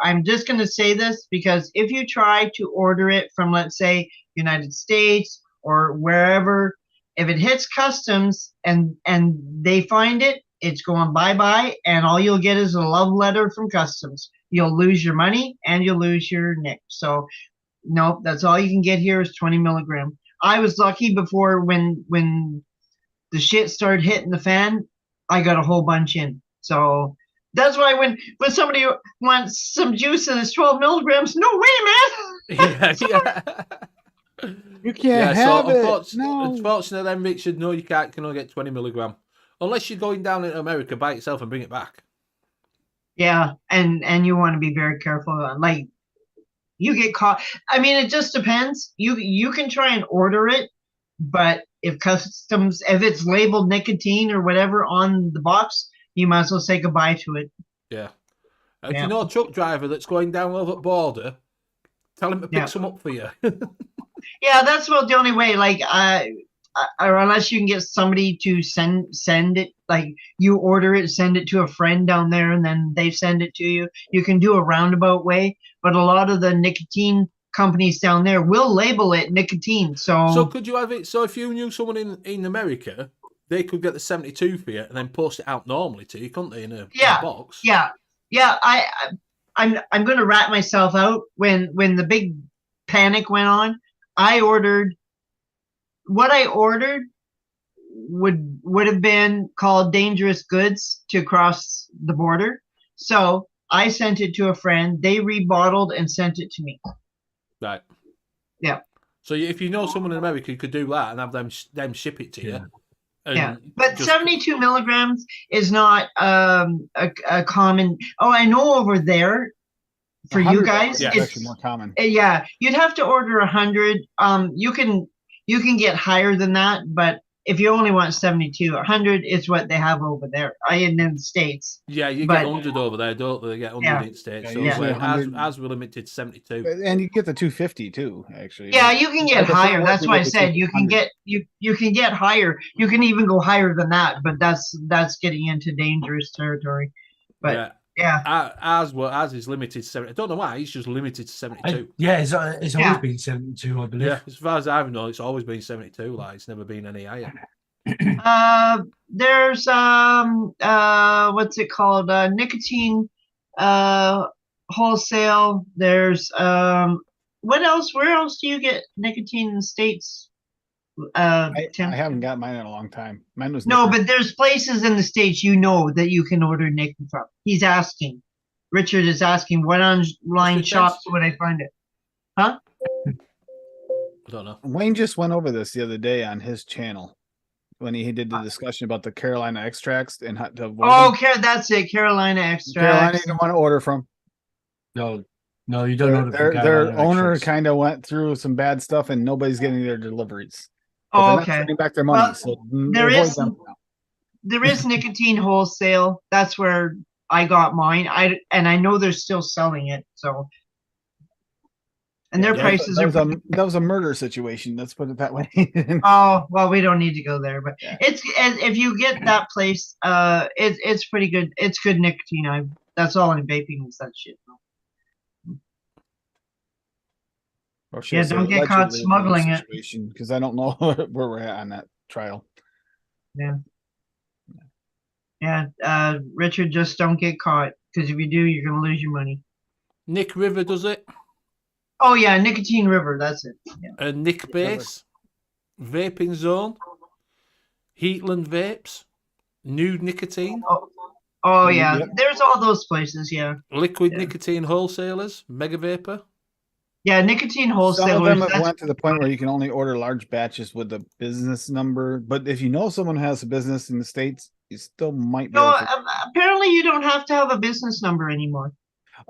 I'm just going to say this because if you try to order it from, let's say, United States or wherever, if it hits customs and they find it, it's going bye-bye, and all you'll get is a love letter from customs. You'll lose your money and you'll lose your nick. So nope, that's all you can get here is 20 milligram. I was lucky before when the shit started hitting the fan, I got a whole bunch in. So that's why when somebody wants some juice and it's 12 milligrams, no way, man. You can't have it. Unfortunately, then, Richard, no, you can't. You can only get 20 milligram. Unless you're going down in America by yourself and bring it back. Yeah, and you want to be very careful. Like, you get caught. I mean, it just depends. You can try and order it, but if it's labeled nicotine or whatever on the box, you might as well say goodbye to it. Yeah. If Yeah. you know a truck driver that's going down over the border, tell him to pick Yeah. some up for you. Yeah, that's about the only way. Like, or unless you can get somebody to send it, like you order it, send it to a friend down there, and then they send it to you. You can do a roundabout way, but a lot of the nicotine companies down there will label it nicotine. So could you have it? So if you knew someone in America, they could get the 72 for you and then post it out normally to you, couldn't they? In a box. Yeah. I'm going to rat myself out when the big panic went on. What I ordered would have been called dangerous goods to cross the border. So I sent it to a friend. They rebottled and sent it to me. Right. Yeah. So if you know someone in America, you could do that and have them ship it to you. Yeah, but 72 milligrams is not a common. Oh, I know over there for you guys, it's actually more common. Yeah, you'd have to order 100. You can get higher than that, but if you only want 72, 100 is what they have over there. In the States. Yeah, you get 100 over there, don't they? They get 100 in the States. So as we're limited to 72. And you get the 250 too, actually. Yeah, you can get higher. That's why I said you can get higher. You can even go higher than that, but that's getting into dangerous territory. But ours is limited to 70. I don't know why, it's just limited to 72. It's always been 72, I believe. Yeah, as far as I've known, it's always been 72. Like, it's never been any higher. There's what's it called? Nicotine wholesale. There's what else? Where else do you get nicotine in the States? I haven't got mine in a long time. Mine was but there's places in the States that you can order nicotine from. He's asking. Richard is asking, what online shops would I find it? Huh? I don't know. Wayne just went over this the other day on his channel when he did the discussion about the Carolina extracts and how to avoid them. That's it. Carolina extracts. Carolina, you don't want to order from. No, you don't order from their owner kind of went through some bad stuff and nobody's getting their deliveries. Oh, okay. Getting back their money. Well, so there is nicotine wholesale. That's where I got mine. I know they're still selling it. So, and their prices are. That was a murder situation. Let's put it that way. Oh well, we don't need to go there, but it's if you get that place, it's pretty good. It's good nicotine. That's all I'm vaping is that shit. Don't get caught smuggling it. Because I don't know where we're at on that trial. Yeah. Richard, just don't get caught, because if you do, you're gonna lose your money. Nick River does it. Oh yeah, Nicotine River. That's it. Yeah. Nick Base, Vaping Zone, Heatland Vapes, Nude Nicotine. Oh yeah, there's all those places. Yeah. Liquid Nicotine Wholesalers, Mega Vapor. Yeah, nicotine wholesalers. Some of them have went to the point where you can only order large batches with a business number. But if you know someone has a business in the States, you still might be. Apparently you don't have to have a business number anymore.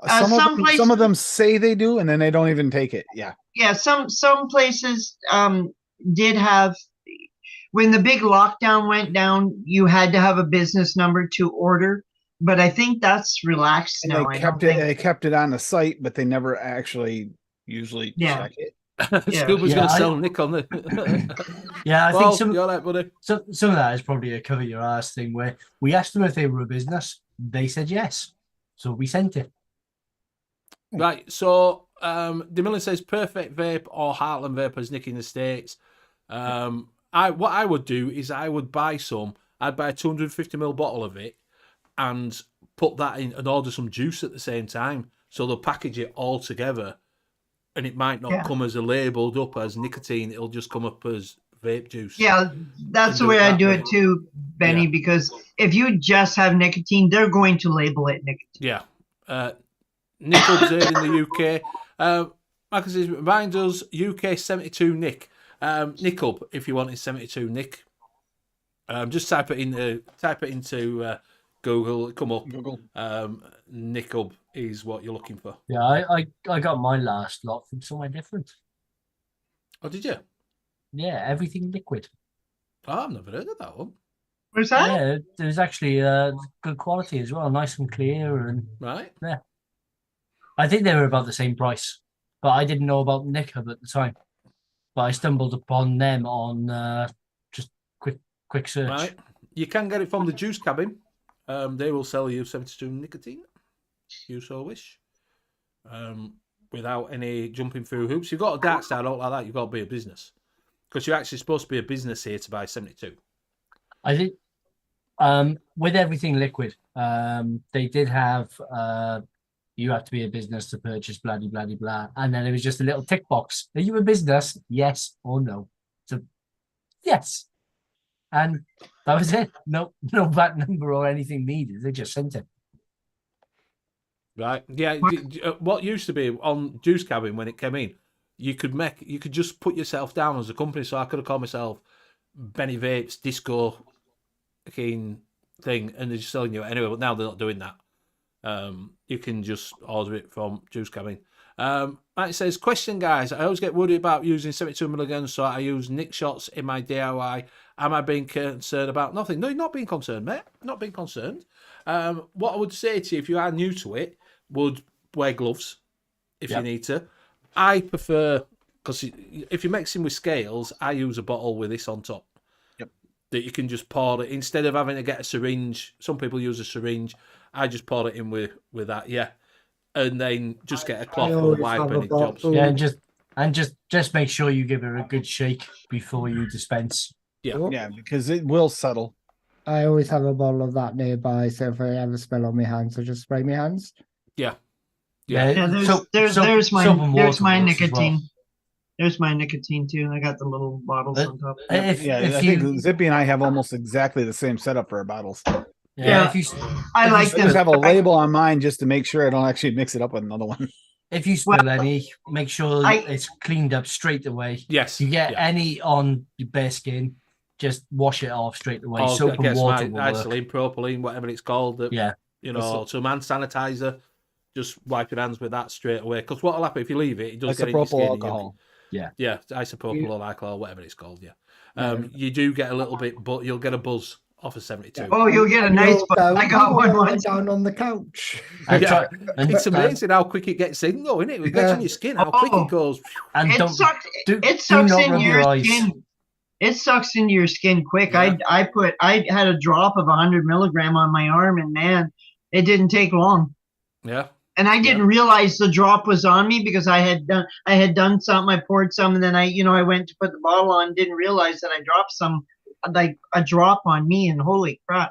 Some of them say they do, and then they don't even take it. Yeah. Yeah, some places did have. When the big lockdown went down, you had to have a business number to order. But I think that's relaxed now. They kept it on the site, but they never actually usually check it. Scuba's going to sell Nick on it. I think some of that is probably a cover your ass thing where we asked them if they were a business. They said yes. So we sent it. Right. So DeMillen says Perfect Vape or Heartland Vapors Nick in the States. What I would do is I would buy some. I'd buy a 250ml bottle of it and put that in and order some juice at the same time. So they'll package it all together. And it might not come as labelled up as nicotine. It'll just come up as vape juice. Yeah, that's the way I do it too, Benny, because if you just have nicotine, they're going to label it nicotine. Yeah. Nickel's here in the UK. Michael says, mine does UK 72 Nick. Nickel, if you want, is 72 Nick. Just type it into Google, come up. Google. Nickub is what you're looking for. Yeah, I got my last lot from somewhere different. Oh, did you? Yeah, everything liquid. Oh, I've never heard of that one. Where's that? Yeah, there's actually good quality as well, nice and clear, and Right. I think they were about the same price, but I didn't know about Nickub at the time. But I stumbled upon them on just quick search. Right. You can get it from the juice cabin. They will sell you 72 nicotine, if you so wish. Without any jumping through hoops. You've got a dark star out like that, you've got to be a business. Because you're actually supposed to be a business here to buy 72. I think with everything liquid, they did have you have to be a business to purchase blah blah blah blah, and then it was just a little tick box. Are you a business? Yes or no. So yes, and that was it. No VAT number or anything needed. They just sent it. Right. Yeah. What used to be on Juice Cabin when it came in, you could just put yourself down as a company. So I could have called myself Benny Vapes Disco Keen thing, and they're just selling you it anyway. But now they're not doing that. You can just order it from Juice Cabin. It says, question, guys. I always get worried about using 72 milligrams, so I use Nick shots in my DIY. Am I being concerned about nothing? No, you're not being concerned, mate. Not being concerned. What I would say to you, if you are new to it, would wear gloves if you need to. I prefer, because if you're mixing with scales, I use a bottle with this on top. Yep. That you can just pour it, instead of having to get a syringe. Some people use a syringe. I just pour it in with that, and then just get a cloth or wipe and it jobs. Yeah, and just make sure you give her a good shake before you dispense. Yeah, because it will settle. I always have a bottle of that nearby, so if I ever spill on my hands, I just spray my hands. Yeah. Yeah, there's my nicotine. There's my nicotine too. I got the little bottles on top. I think Zippy and I have almost exactly the same setup for our bottles. Yeah, I like I just have a label on mine just to make sure I don't actually mix it up with another one. If you spill any, make sure it's cleaned up straight away. Yes. You get any on your bare skin, just wash it off straight away. Soap and water will work. Isolene, propylene, whatever it's called. Some hand sanitizer. Just wipe your hands with that straight away. Because what will happen if you leave it? It does get in your skin. Alcohol. Yeah, isopropyl alcohol, whatever it's called. Yeah, you do get a little bit, but you'll get a buzz off of 72. Oh, you'll get a nice buzz. I got one once down on the couch. It's amazing how quick it gets in, though, isn't it? It gets in your skin. How quick it goes. And it sucks into your skin. It sucks into your skin quick. Yeah. I had a drop of 100 milligram on my arm, and man, it didn't take long. Yeah. And I didn't realize the drop was on me because I had done something. I poured some, and then I went to put the bottle on. Didn't realize that I dropped some, like a drop on me, and holy crap!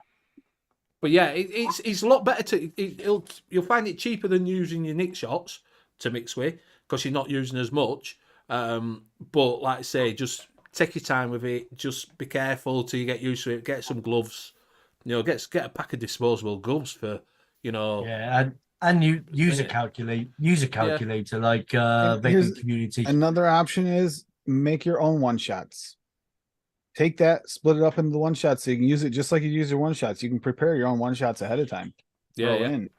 But yeah, it's a lot better you'll find it cheaper than using your Nick shots to mix with because you're not using as much. But like I say, just take your time with it. Just be careful till you get used to it. Get some gloves. Get a pack of disposable gloves for. Yeah, and you use a calculator like vaping community. Another option is make your own one shots. Take that, split it up into the one shots so you can use it just like you use your one shots. You can prepare your own one shots ahead of time. Yeah.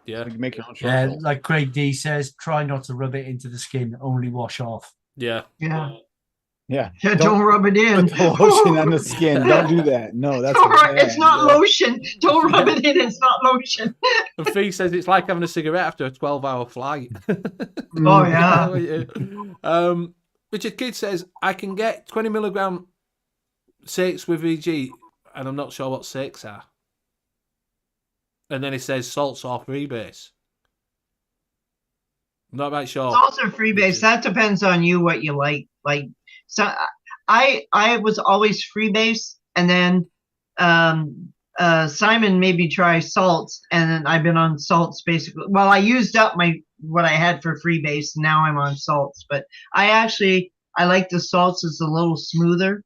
You can make your own shots. Like Craig D says, try not to rub it into the skin, only wash off. Yeah. Don't rub it in. Put the lotion on the skin. Don't do that. No, that's it's not lotion. Don't rub it in. It's not lotion. And Fee says it's like having a cigarette after a 12-hour flight. Oh yeah. Richard Kidd says I can get 20 milligram sakes with VG, and I'm not sure what sakes are. And then he says salts or freebase. I'm not right sure. Salts or freebase. That depends on you what you like. So I was always freebase, and then Simon made me try salts, and then I've been on salts basically. Well, I used up what I had for freebase. Now I'm on salts, but I like the salts. It's a little smoother.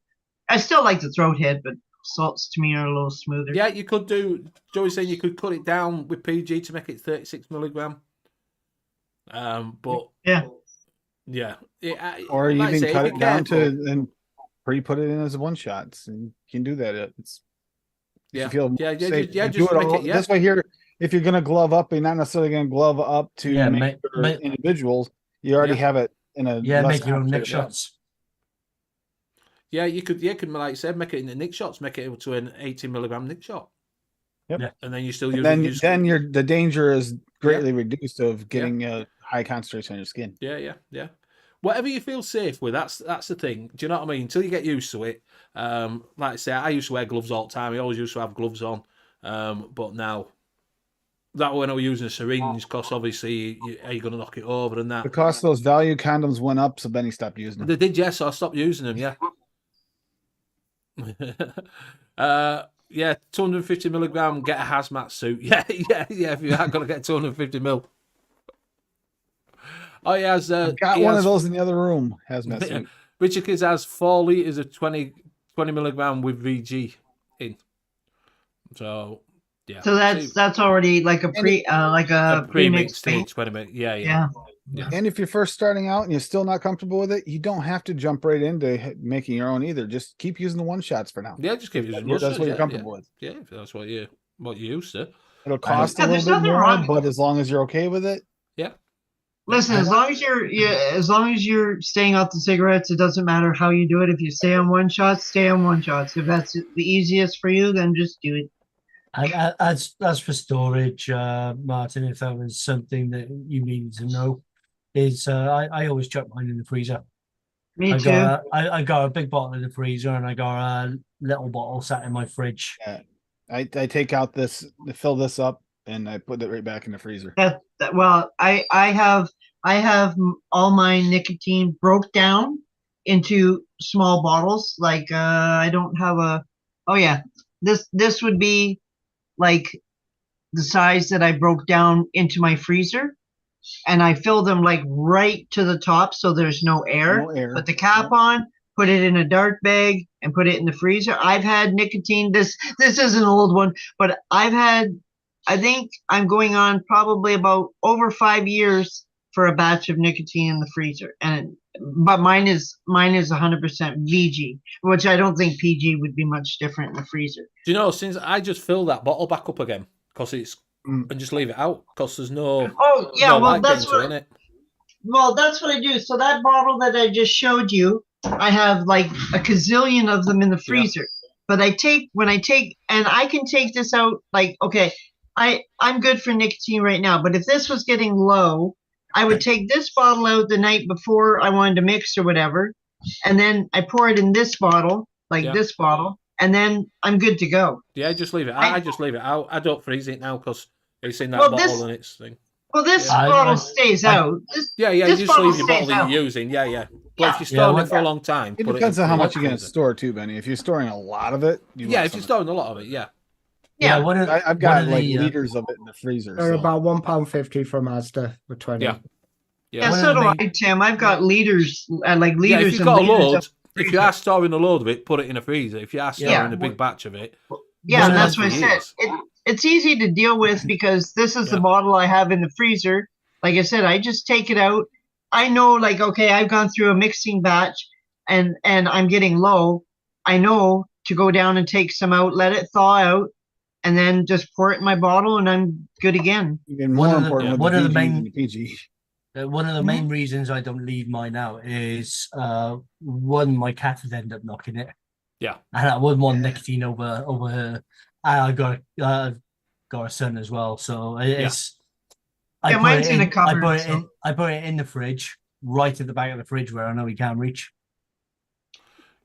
I still like the throat head, but salts to me are a little smoother. Yeah, you could do. Joey's saying you could cut it down with PG to make it 36 milligram. But yeah. Or you can cut it down to and pre-put it in as one shots, and you can do that. If Yeah. you feel Yeah, yeah, safe, just, yeah, do just it make all it, yeah. this way here. If you're gonna glove up, you're not necessarily gonna glove up to Yeah, make sure individuals. You already Yeah. have it in a less make your own neck concentrated- shots. Yeah, you could, like you said, make it into nick shots, make it to an 80 milligram nick shot. Yep. Yeah. And then you still And use then the danger is greatly reduced of getting a high concentration on your skin. Yeah. Whatever you feel safe with, that's the thing. Do you know what I mean? Until you get used to it. Like I say, I used to wear gloves all the time. I always used to have gloves on. But now, that when I was using a syringe, because obviously are you going to knock it over and that. The cost of those value condoms went up, so Benny stopped using them. They did, yes. So I stopped using them. Yeah. Yeah, 250 milligram. Get a hazmat suit. Yeah. If you are going to get 250 mil. Oh, he has. I've got one of those in the other room. Hazmat suit. Richard Kids has 4 litres of 20 milligram with VG in. So, yeah. So that's already like a a pre-mixed to vape. 20 minutes. Yeah. And if you're first starting out and you're still not comfortable with it, you don't have to jump right into making your own either. Just keep using the one shots for now. Yeah, just keep using That's what you're comfortable with. Yeah, if that's what you're used to. It'll cost a there's little bit nothing more, wrong. but as long as you're okay with it, Yeah. Listen, as long as you're staying off the cigarettes, it doesn't matter how you do it. If you stay on one shot, stay on one shots. If that's the easiest for you, then just do it. And as for storage, Martin, if that was something that you needed to know, is I always chuck mine in the freezer. Me too. I got a big bottle in the freezer, and I got a little bottle sat in my fridge. yeah, I take out fill this up, and I put it right back in the freezer. Well, I have all my nicotine broke down into small bottles. Like I don't have a. Oh yeah, this would be like the size that I broke down into my freezer, and I fill them like right to the top so there's no air. No air. Put the cap on, put it in a dark bag, and put it in the freezer. I've had nicotine. This is an old one, but I think I'm going on probably about over 5 years for a batch of nicotine in the freezer, but mine is 100% VG, which I don't think PG would be much different in the freezer. Do you know, since I just fill that bottle back up again, because it's and just leave it out, because there's no. Oh yeah, no well light that's getting to it, innit? well that's what I do. So that bottle that I just showed you, I have like a gazillion of them in the freezer. But I can take this out. Like, okay, I'm good for nicotine right now, but if this was getting low, I would take this bottle out the night before I wanted to mix or whatever, and then I pour it in this bottle, this bottle, and then I'm good to go. Yeah, just leave it. I just leave it out. I don't freeze it now because it's in that Well, bottle and it's thing. Well, this Yeah. bottle stays out. Yeah, this you just bottle leave your bottle stays that out. you're using. Yeah. But Yeah. if you're storing Yeah, it for a long time, It put depends in on how the much you're going to freezer. store too, Benny. If you're storing a lot of it, Yeah, if you're storing a lot of it, yeah. Yeah. I've got like liters of it in the freezer. They're So. about £1.50 from Asda for 20. Yeah. Yeah, One so of the do main- I, Tim. I've got liters, like Yeah, liters if you've and got a liters load, of if you are storing a load of it, put it in a freezer. If you are storing Yeah. a big batch of it, Yeah, One and of that's them what I for said. years. It's easy to deal with because this is the Yeah. bottle I have in the freezer. Like I said, I just take it out. I know, like, okay, I've gone through a mixing batch and I'm getting low. I know to go down and take some out, let it thaw out, and then just pour it in my bottle and I'm good again. Even One more of the- important with one the of the VG main- and the PG. One of the main reasons I don't leave mine out is one, my cat would end up knocking it. Yeah. And I wouldn't want nicotine over her. I got a son as well, so it's. I Yeah, put mine's it in a cupboard, I put it in the fridge, right at the back of the fridge where I know he can't reach.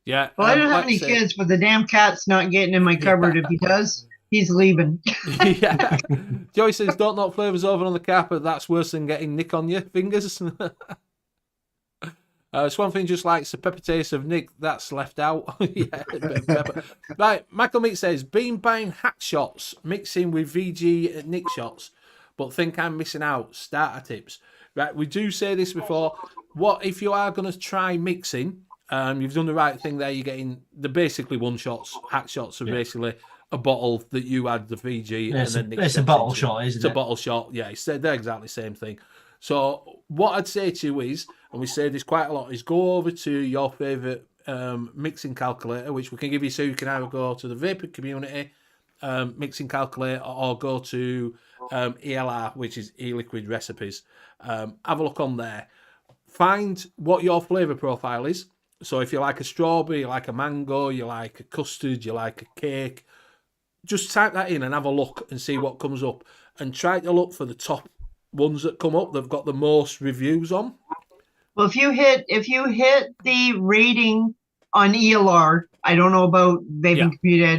yeah. Well, I don't like have any I say- kids, but the damn cat's not getting in my cupboard. If he does, he's leaving. Yeah. Joey says, don't knock flavours over on the carpet. That's worse than getting nick on your fingers. Swan Thing just likes the pepper taste of Nick. That's left out. Yeah, a bit of pepper. Right, Michael Meek says, been buying hack shots, mixing with VG and Nick shots, but think I'm missing out. Starter tips. Right, we do say this before. What if you are going to try mixing? You've done the right thing there. You're getting the basically one shots. Hack shots are basically a bottle that you add the VG Yeah, and it's then a, Nick it's a shots bottle into. shot, isn't It's it? a bottle shot. Yeah, they're exactly the same thing. So what I'd say to you is, and we say this quite a lot, is go over to your favourite mixing calculator, which we can give you so you can either go to the vaping community mixing calculator or go to ELR, which is E-liquid recipes. Have a look on there. Find what your flavour profile is. So if you like a strawberry, you like a mango, you like a custard, you like a cake, just type that in and have a look and see what comes up. And try to look for the top ones that come up. They've got the most reviews on. Well, if you hit the rating on ELR, I don't know about Vaping Community.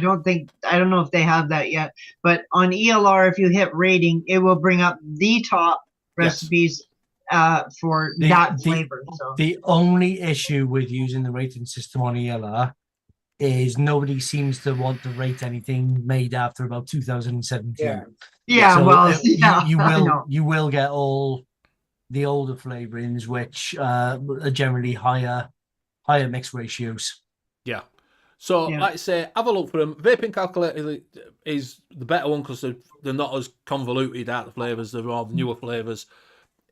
I don't know if they have that yet. But on ELR, if you hit rating, it will bring up the top recipes for that flavor. So the only issue with using the rating system on ELR is nobody seems to want to rate anything made after about 2017. Yeah, So well, you will get all the older flavorings, which are generally higher mix ratios. Yeah. So, like I say, have a look for them. Vaping Calculator is the better one because they're not as convoluted out the flavours. They're all the newer flavours.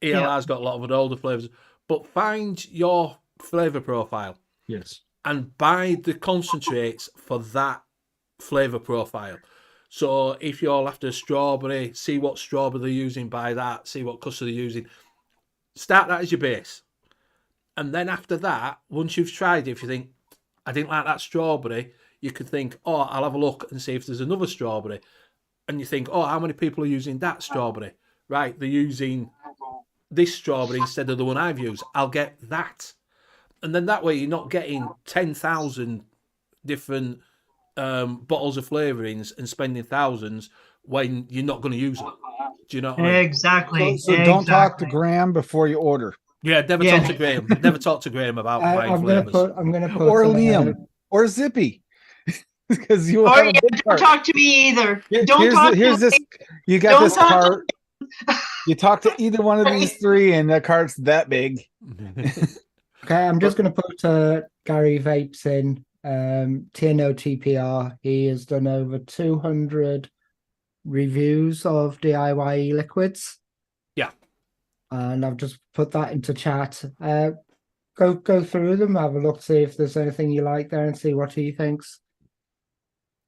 ELR's got a lot of the older flavours. But find your flavour profile. Yes. And buy the concentrates for that flavour profile. So if you're after strawberry, see what strawberry they're using, buy that, see what custard they're using. Start that as your base. And then after that, once you've tried it, if you think, I didn't like that strawberry, you could think, oh, I'll have a look and see if there's another strawberry. And you think, oh, how many people are using that strawberry? Right, they're using this strawberry instead of the one I've used. I'll get that. And then that way you're not getting 10,000 different bottles of flavourings and spending thousands when you're not going to use them. Do you know what I mean? Exactly. So don't talk to Graham before you order. Yeah, never talk to Graham. Never talk to Graham about buying flavours. I'm gonna put Or Liam or Zippy. Because you Or have a big don't cart. talk to me either. Here's this. You got Don't this talk to cart. You talk to either one of these three, and the cart's that big. Okay, I'm just going to put Gary Vapes in. TNO TPR. He has done over 200 reviews of DIY liquids. Yeah. And I've just put that into chat. Go through them, have a look, see if there's anything you like there, and see what he thinks.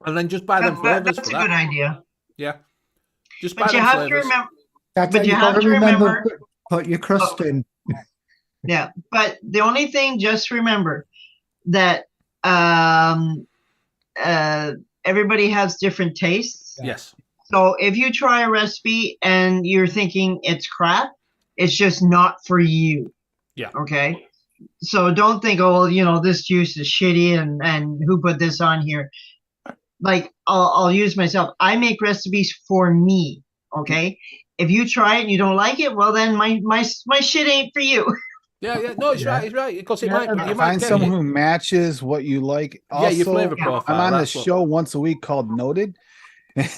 And then just buy them flavours. That's a good idea. Yeah. Just buy But you them have to flavours. remember. But you have to remember put your crust in. Yeah, but the only thing, just remember that everybody has different tastes. Yes. So if you try a recipe and you're thinking it's crap, it's just not for you. Yeah. Okay. So don't think, oh, well, this juice is shitty and who put this on here? Like I'll use myself. I make recipes for me. Okay. If you try it and you don't like it, well then my shit ain't for you. Yeah. No, it's right. It's right because you might Find someone who matches what you like. Also, your flavor profile. I'm on a show once a week called Noted,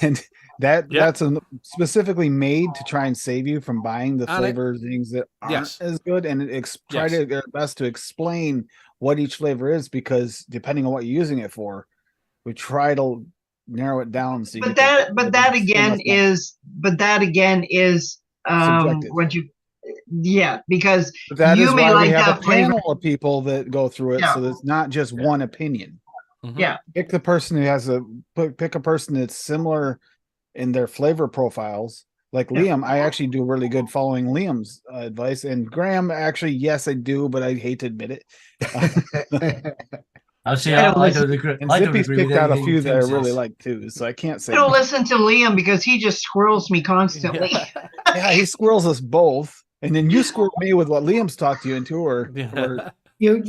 and that's specifically made to try and save you from buying the flavor things that aren't as good, and try to get our best to explain what each flavor is, because depending on what you're using it for, we try to narrow it down. So that again is subjective. what you. Yeah, because that you is may why like we have that a flavor. panel of people that go through it, so it's not just one opinion. Mm-hmm. Yeah, Pick the person who has pick a person that's similar in their flavor profiles. Like Liam, I actually do really good following Liam's advice, and Graham, actually, yes, I do, but I hate to admit it. I don't agree. And I don't Zippy's agree with picked out a anything few that I Tim really says. like too, so I can't say. I don't listen to Liam because he just squirrels me constantly. Yeah, he squirrels us both, and then you squirrel me with what Liam's talked you into, or You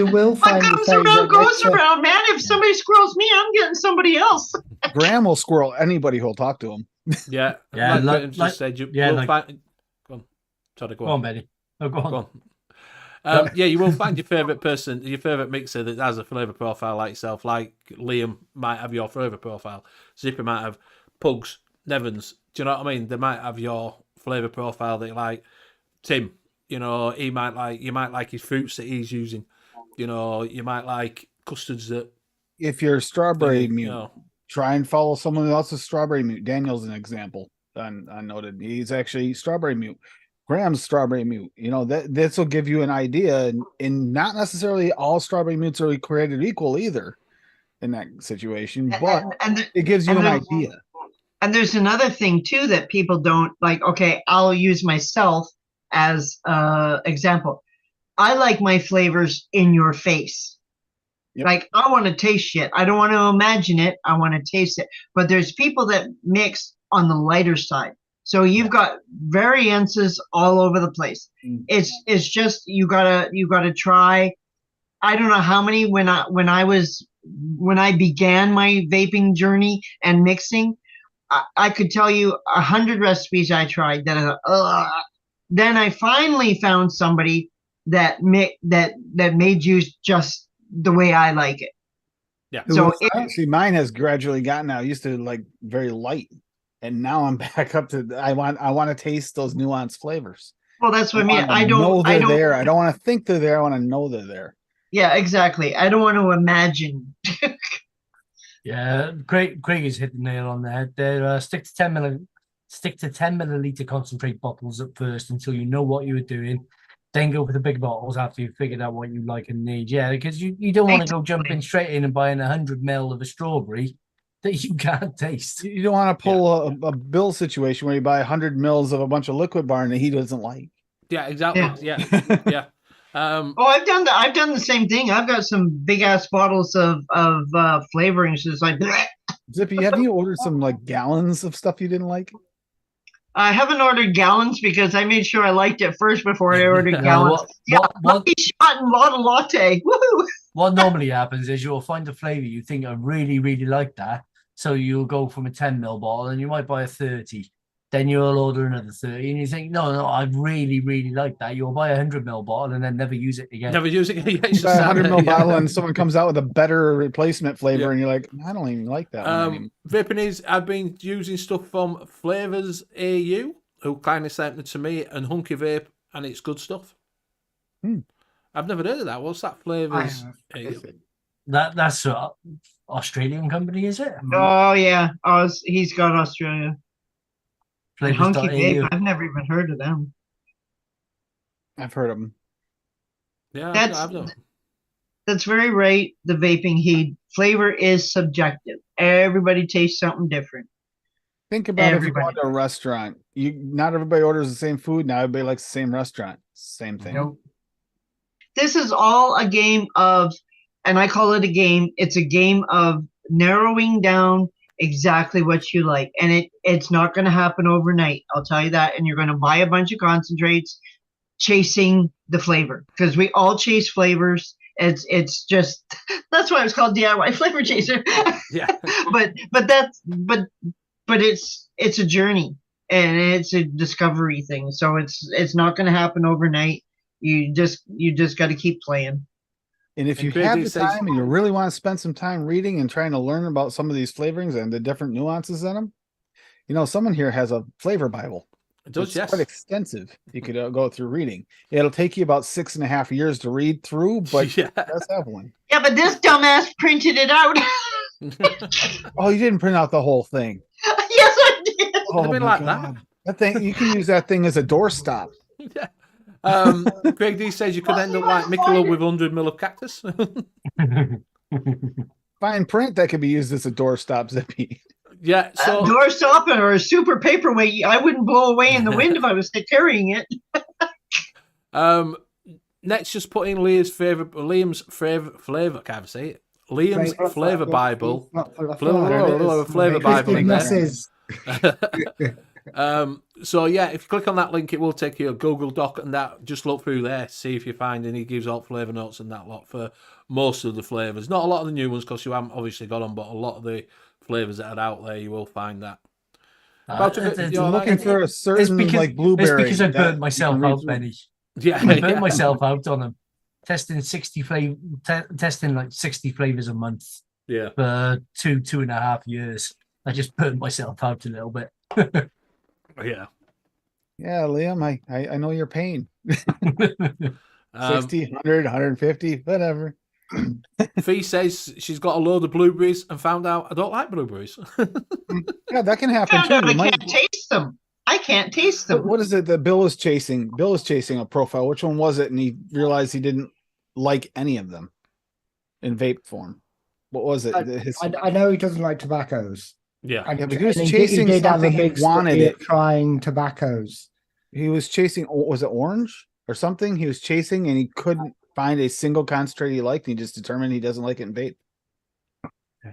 will What find goes around goes around, man. If somebody squirrels me, I'm getting somebody else. Graham will squirrel anybody who'll talk to him. Yeah. Like just said, you yeah, will like- find. Go on. Sorry, go Go on. on, Benny. Oh, go on. Go on. Yeah, you will find your favourite person, your favourite mixer that has a flavour profile like yourself. Like Liam might have your flavour profile. Zippy might have Pugs, Nevins. Do you know what I mean? They might have your flavour profile that you like. Tim, you might like his fruits that he's using. You might like custards that. If you're strawberry mute, try and follow someone else's strawberry mute. Daniel's an example. I noted he's actually strawberry mute. Graham's strawberry mute. This will give you an idea, and not necessarily all strawberry mutes are created equal either. in that situation, And- but and the- it gives you and an there's- idea. And there's another thing too that people don't like. Okay, I'll use myself as example. I like my flavors in your face. Yep. Like I want to taste shit. I don't want to imagine it. I want to taste it. But there's people that mix on the lighter side. So you've got variances all over the place. Mm. It's just you gotta try. I don't know how many when I began my vaping journey and mixing. I could tell you 100 recipes I tried that I thought, ugh. Then I finally found somebody that made juice just the way I like it. Yeah. So See, mine has gradually gotten. I used to like very light, and now I'm back up to. I want to taste those nuanced flavors. well, that's what I mean. wanna I know don't. they're there. I don't want to think they're there. I want to know they're there. Yeah, exactly. I don't want to imagine. Yeah, Craig has hit the nail on the head there. Stick to 10 milliliter concentrate bottles at first until you know what you were doing. Then go for the big bottles after you've figured out what you like and need. Yeah, because you don't want to go jumping straight in and buying 100 ml of a strawberry that you can't taste. You don't want to pull a Bill situation where you buy 100 mils of a bunch of liquid bar and he doesn't like. Yeah, exactly. Yeah. Oh, I've done that. I've done the same thing. I've got some big ass bottles of flavorings. It's like bleh. Zippy, have you ordered some like gallons of stuff you didn't like? I haven't ordered gallons because I made sure I liked it first before I ordered gallons. What Shot and lot of latte. Woohoo! what normally happens is you'll find a flavor you think I really, really like that. So you'll go from a 10 ml bottle and you might buy a 30. Then you'll order another 30 and you think, no, I really, really like that. You'll buy a 100 ml bottle and then never use it again. Never use it. Yeah, it's You just buy a sat 100 there, ml yeah. bottle and someone comes out with a better replacement flavor Yeah. and you're like, I don't even like that one anymore. Vaping is, I've been using stuff from Flavours AU, who kindly sent it to me, and Hunky Vape, and it's good stuff. I've never heard of that. What's that? Flavours AU? That's an Australian company, is it? Oh yeah. Oh, he's got Australia. And Hunky Flavors.au. Vape. I've never even heard of them. I've heard of them. Yeah, That's- I've done. That's very right. The vaping heat flavor is subjective. Everybody tastes something different. Think about if you go Everybody. to a restaurant. Not everybody orders the same food. Not everybody likes the same restaurant. Same thing. Nope. This is all a game of, and I call it a game. It's a game of narrowing down exactly what you like, and it's not going to happen overnight. I'll tell you that. And you're going to buy a bunch of concentrates, chasing the flavor, because we all chase flavors. It's just that's why it's called DIY flavor chaser. Yeah. but it's a journey and it's a discovery thing. So it's not going to happen overnight. You just got to keep playing. And if And you Craig have D the says- time and you really want to spend some time reading and trying to learn about some of these flavorings and the different nuances in them, someone here has a flavor Bible. It does, It's yes. quite extensive. You could go through reading. It'll take you about 6.5 years to read through, but Yeah. let's have one. Yeah, but this dumbass printed it out. Oh, you didn't print out the whole thing. Yes, I did. Oh, been my like God. That thing, you can use that thing as a doorstop. Yeah. Craig D says you could end up like Michelob with 100 ml of cactus. Fine print that could be used as a doorstop, Zippy. Yeah. So Door stopper or a super paperweight. I wouldn't blow away in the wind if I was carrying it. next, just put in Liam's flavor. Can't even say it. Liam's flavor Bible. Flavor Bible. in there. Messes. So yeah, if you click on that link, it will take you a Google Doc, and that just look through there, see if you find any. Gives out flavor notes and that lot for most of the flavors. Not a lot of the new ones because you haven't obviously got them, but a lot of the flavors that are out there, you will find that. About a bit, I'm looking for a certain like blueberry. It's because I that burnt you myself can read out, through. Benny. Yeah, I burnt myself out on them. Testing 60 testing like 60 flavors a month Yeah. for 2.5 years. I just burnt myself out a little bit. Yeah. Yeah, Liam, I know your pain. 60, Um, 100, 150, whatever. Fee says she's got a load of blueberries and found out I don't like blueberries. Yeah, that can happen Found out too. I You might- can't taste them. I can't taste them. What is it that Bill is chasing? Bill is chasing a profile. Which one was it? And he realized he didn't like any of them in vape form. what was it? I know he doesn't like tobaccos. Yeah. And, Yeah, but he was and chasing he did have a something he big wanted study of it. trying tobaccos. He was chasing, was it orange or something? He was chasing and he couldn't find a single concentrate he liked. And he just determined he doesn't like it in vape,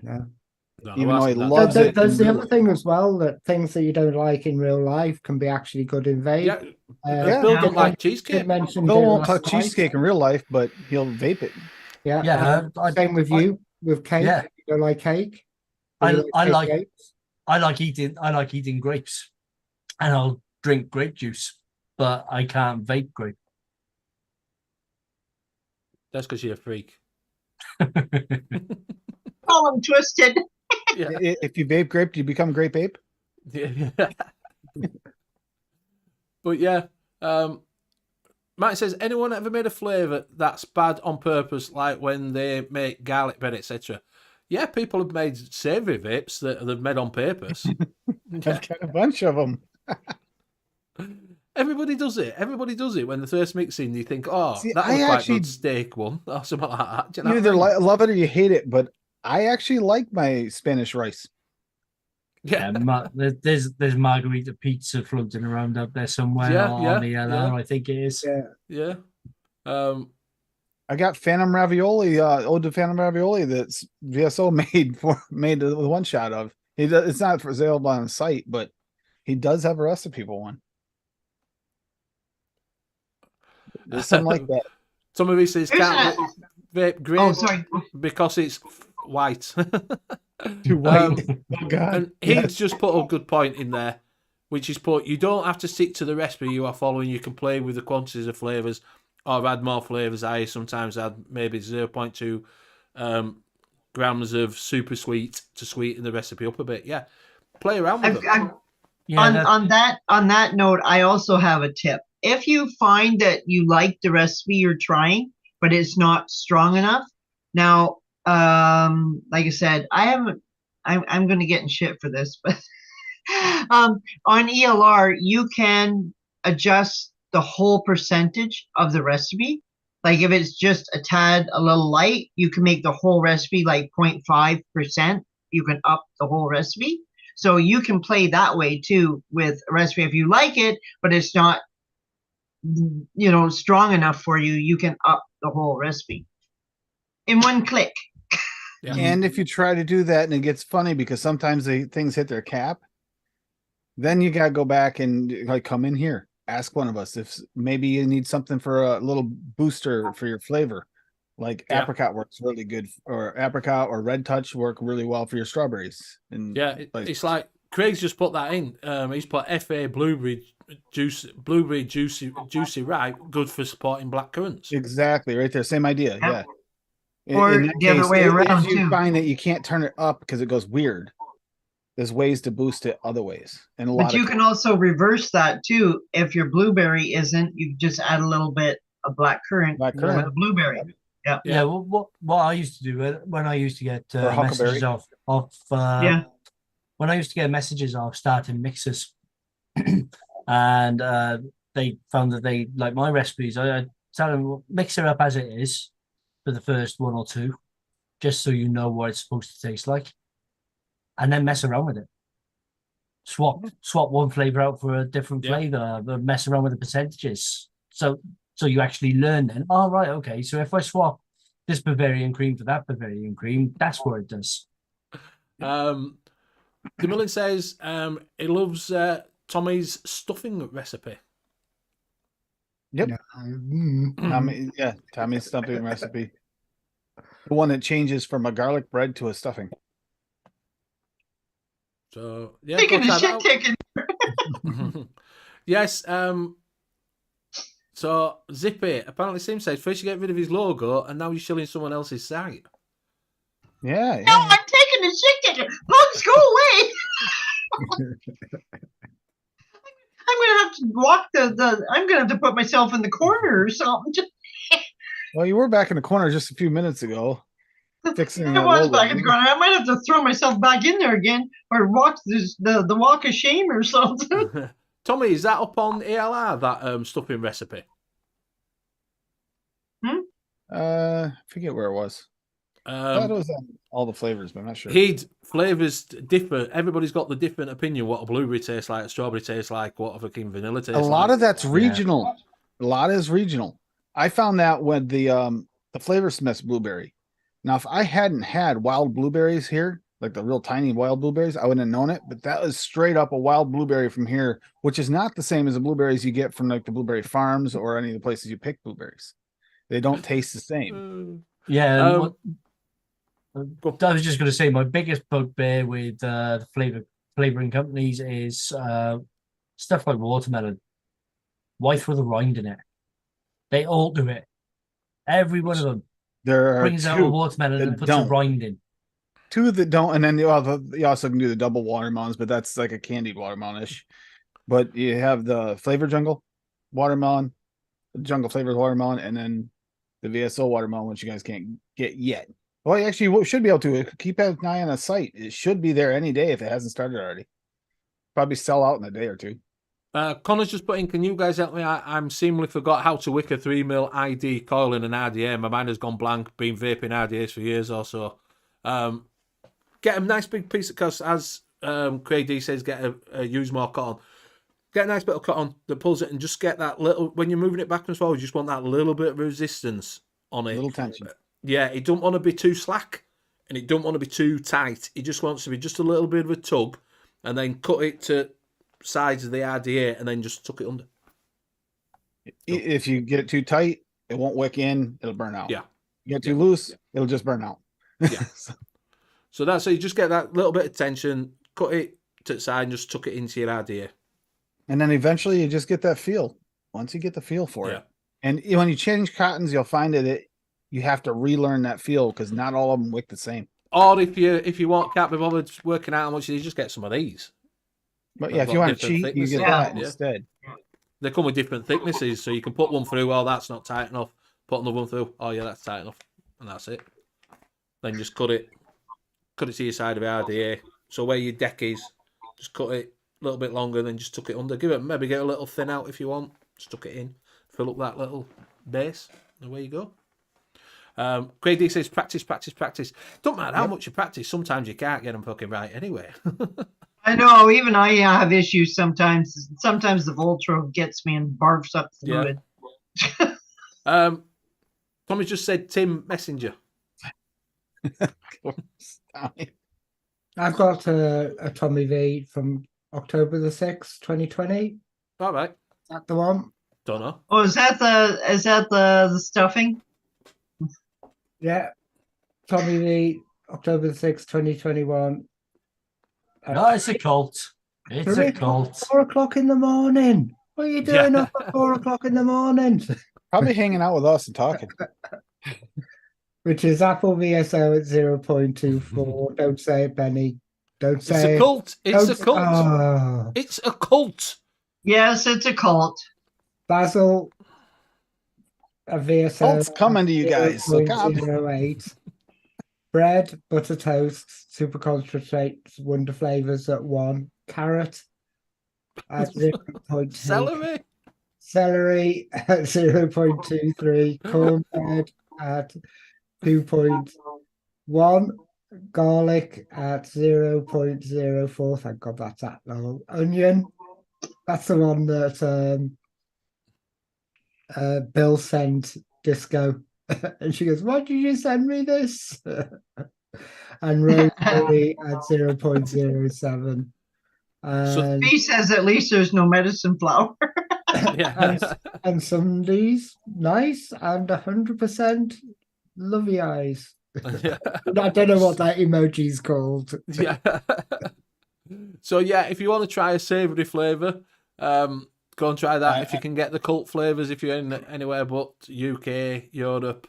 Yeah. No, even though he that. loves it. There's the in other thing as well, that things that you don't like in real life can be actually good in vape. Yeah. Uh, Bill Yeah. don't like Did cheesecake. mention Bill it won't last touch night. cheesecake in real life, but he'll vape it. Yeah, Yeah, same with you with cake. Yeah. You don't like cake. Do you I cake like cakes? I like eating grapes, and I'll drink grape juice, but I can't vape grape. That's because you're a freak. Call him twisted. Yeah. If you vape grape, do you become grape ape? Yeah. But yeah, Matt says, anyone ever made a flavour that's bad on purpose, like when they make garlic bread, etc.? Yeah, people have made savoury vapes that they've made on purpose. I've got a bunch of them. Everybody does it. Everybody does it when the first mixing. You think, oh, See, that I was quite actually- good steak one or something like that. Do you know You what I either mean? love it or you hate it, but I actually like my Spanish rice. Yeah, There's margarita pizza floating around up there somewhere on the LR, I think it is. yeah. I got Phantom ravioli, Ode to Phantom ravioli that's VSO made the one shot of. It's not for sale on the site, but he does have a recipe for one. There's something like that. Some of he says Here's can't vape grape Oh, sorry. because it's white. Too white. Oh God. And he's just put a good point in there, which is put, you don't have to stick to the recipe you are following. You can play with the quantities of flavours or add more flavours. I sometimes add maybe 0.2 grams of super sweet to sweeten the recipe up a bit. Yeah, play around with it. On that note, I also have a tip. If you find that you like the recipe you're trying, but it's not strong enough, now, like I said, I'm going to get in shit for this, but on ELR, you can adjust the whole percentage of the recipe. Like if it's just a little light, you can make the whole recipe like 0.5%. You can up the whole recipe. So you can play that way too with a recipe. If you like it, but it's not, strong enough for you, you can up the whole recipe in one click. Yeah. And if you try to do that and it gets funny because sometimes things hit their cap, then you gotta go back and like come in here. Ask one of us if maybe you need something for a little booster for your flavor. Like apricot works really good, or apricot or red touch work really well for your strawberries. And it's like Craig's just put that in. He's put FA blueberry juicy ripe, good for supporting black currants. Exactly, right there. Same idea. Yeah. Or in that the other way around, if you too. find that you can't turn it up because it goes weird, there's ways to boost it other ways. And But you can also reverse that too. If your blueberry isn't, you just add a little bit of black currant with the blueberry. Yeah. Well, what I used to do when I used to get messages off when I used to get messages off starting mixers, and they found that they like my recipes. I tell them mix it up as it is for the first one or two, just so you know what it's supposed to taste like, and then mess around with it. Swap one flavor out for a different flavor, but mess around with the percentages. So you actually learn then. Oh, right, okay. So if I swap this Bavarian cream for that Bavarian cream, that's what it does. DeMillen says he loves Tommy's stuffing recipe. Yep. No. Tommy's stuffing recipe. The one that changes from a garlic bread to a stuffing. So yeah, taking a shit taken. Yes. So Zippy apparently Sim says first you get rid of his logo and now you're shilling someone else's site. Yeah. No, I'm taking a shit taken. Bugs, go away. I'm gonna have to walk I'm gonna have to put myself in the corner or something. Well, you were back in the corner just a few minutes ago. Fixing I was back in the corner. I might have to throw myself back in there again, or walk the walk of shame or something. Tommy, is that up on ELR, that stuffing recipe? I forget where it was. thought it was on all the flavors, but I'm not sure. Flavors differ. Everybody's got the different opinion. What a blueberry tastes like, a strawberry tastes like, what a fucking vanilla tastes A lot like. of that's regional. A lot is regional. I found that when the Flavor Smiths blueberry. Now, if I hadn't had wild blueberries here, like the real tiny wild blueberries, I wouldn't have known it. But that was straight up a wild blueberry from here, which is not the same as the blueberries you get from like the blueberry farms or any of the places you pick blueberries. They don't taste the same. Yeah. I was just going to say my biggest bugbear with the flavoring companies is stuff like watermelon. Why throw the rind in it? They all do it. Every one of them There are brings out a two watermelon and that puts a don't. rind in. Two that don't, and then you also can do the double watermelons, but that's like a candied watermelon-ish. But you have the Flavor Jungle watermelon, the Jungle Flavors watermelon, and then the VSO watermelon, which you guys can't get yet. Well, you actually should be able to. Keep an eye on the site. It should be there any day if it hasn't started already. Probably sell out in a day or two. Connor's just put in, can you guys help me? I'm seemingly forgot how to wick a 3mm ID coil in an RDA. My mind has gone blank, been vaping RDAs for years or so. Get a nice big piece, because as Craig D says, use more cotton. Get a nice bit of cotton that pulls it, and just get that little, when you're moving it back and forward, you just want that little bit of resistance on it. A little tension. Yeah, it don't want to be too slack, and it don't want to be too tight. It just wants to be just a little bit of a tug, and then cut it to sides of the RDA, and then just tuck it under. If you get it too tight, it won't wick in. It'll burn out. Yeah. You get too loose, it'll just burn out. Yeah. So that's so you just get that little bit of tension, cut it to the side, and just tuck it into your RDA. And then eventually you just get that feel. Once you get the feel for it. And when you change cottons, you'll find that you have to relearn that feel, because not all of them wick the same. Or if you can't be bothered working out how much, you just get some of these. But yeah, if you want to cheat, you get that instead. They come with different thicknesses, so you can put one through, oh, that's not tight enough. Put another one through, oh yeah, that's tight enough. And that's it. Then just cut it to your side of the RDA. So where your deck is, just cut it a little bit longer, then just tuck it under. Maybe get a little thin out if you want. Just tuck it in. Fill up that little base. And away you go. Craig D says, practice. Don't matter how much you practice, sometimes you can't get them fucking right anyway. I know, even I have issues sometimes. Sometimes the Voltro gets me and barfs up fluid. Tommy just said Tim Messenger. I've got a Tommy V from October the 6th, 2020. All right. Is that the one? Don't know. Oh, is that the stuffing? Yeah. Tommy V, October the 6th, 2021. No, it's a cult. It's a cult. 4 o'clock in the morning. What are you doing up at 4 o'clock in the morning? Probably hanging out with us and talking. Which is Apple VSO at 0.24. Don't say it, Benny. Don't say it's a cult. It's a cult. Oh. It's a cult. Yes, it's a cult. Basil, a VSO. Cult's coming to you guys. So 0.08. Bread, butter toast, super concentrates, wonder flavors at 1. Carrot at 0.2. Celery at 0.23. Cornbread at 2.1. Garlic at 0.04. Thank God that's that low. Onion, that's the one that Bill sent Disco. And she goes, why did you send me this? And rosemary at 0.07. So he says at least there's no medicine flour. and Sundays, nice, and 100% lovey eyes. I don't know what that emoji's called. Yeah. So yeah, if you want to try a savoury flavour, go and try that. If you can get the cult flavours, if you're in anywhere but UK, Europe.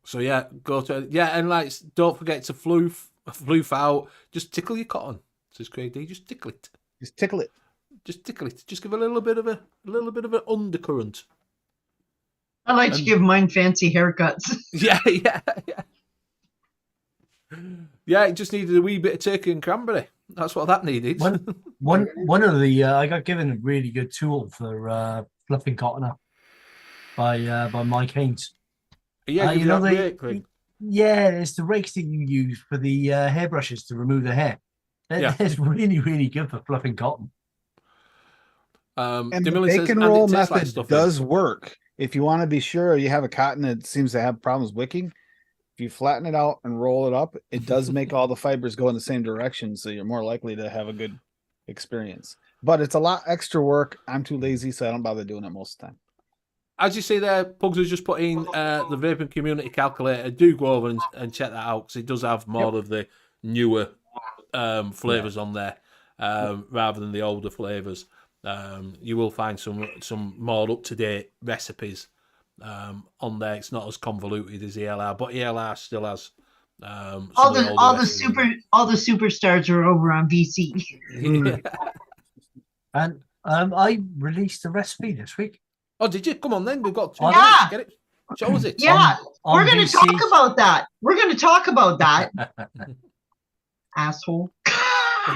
So yeah, go to and like don't forget to floof out. Just tickle your cotton. Says Craig D. Just tickle it. Just tickle it. Just tickle it. Just give a little bit of an undercurrent. I like to give mine fancy haircuts. Yeah. Yeah, it just needed a wee bit of turkey and cranberry. That's what that needed. One of the I got given a really good tool for fluffing cotton up. by Mike Haynes. Yeah, give you you know that they, rake thing. yeah, it's the rakes that you use for the hairbrushes to remove the hair. Yeah. It's really, really good for fluffing cotton. And the Demilly says, bacon and roll it tastes like method stuffing. does work. If you want to be sure you have a cotton that seems to have problems wicking, if you flatten it out and roll it up, it does make all the fibers go in the same direction, so you're more likely to have a good experience. But it's a lot extra work. I'm too lazy, so I don't bother doing it most of the time. As you see there, Pugs has just put in the Vaping Community Calculator. Do go over and check that out, because it does have more of the newer flavours on there, rather than the older flavours. You will find some more up-to-date recipes on there. It's not as convoluted as ELR, but ELR still has all the superstars are over on VC. And I released a recipe this week. Oh, did you? Come on then. We've got 2 Yeah. minutes. Get it. Show us it. Yeah, On we're going to VC. talk about that. We're going to talk about that. Asshole.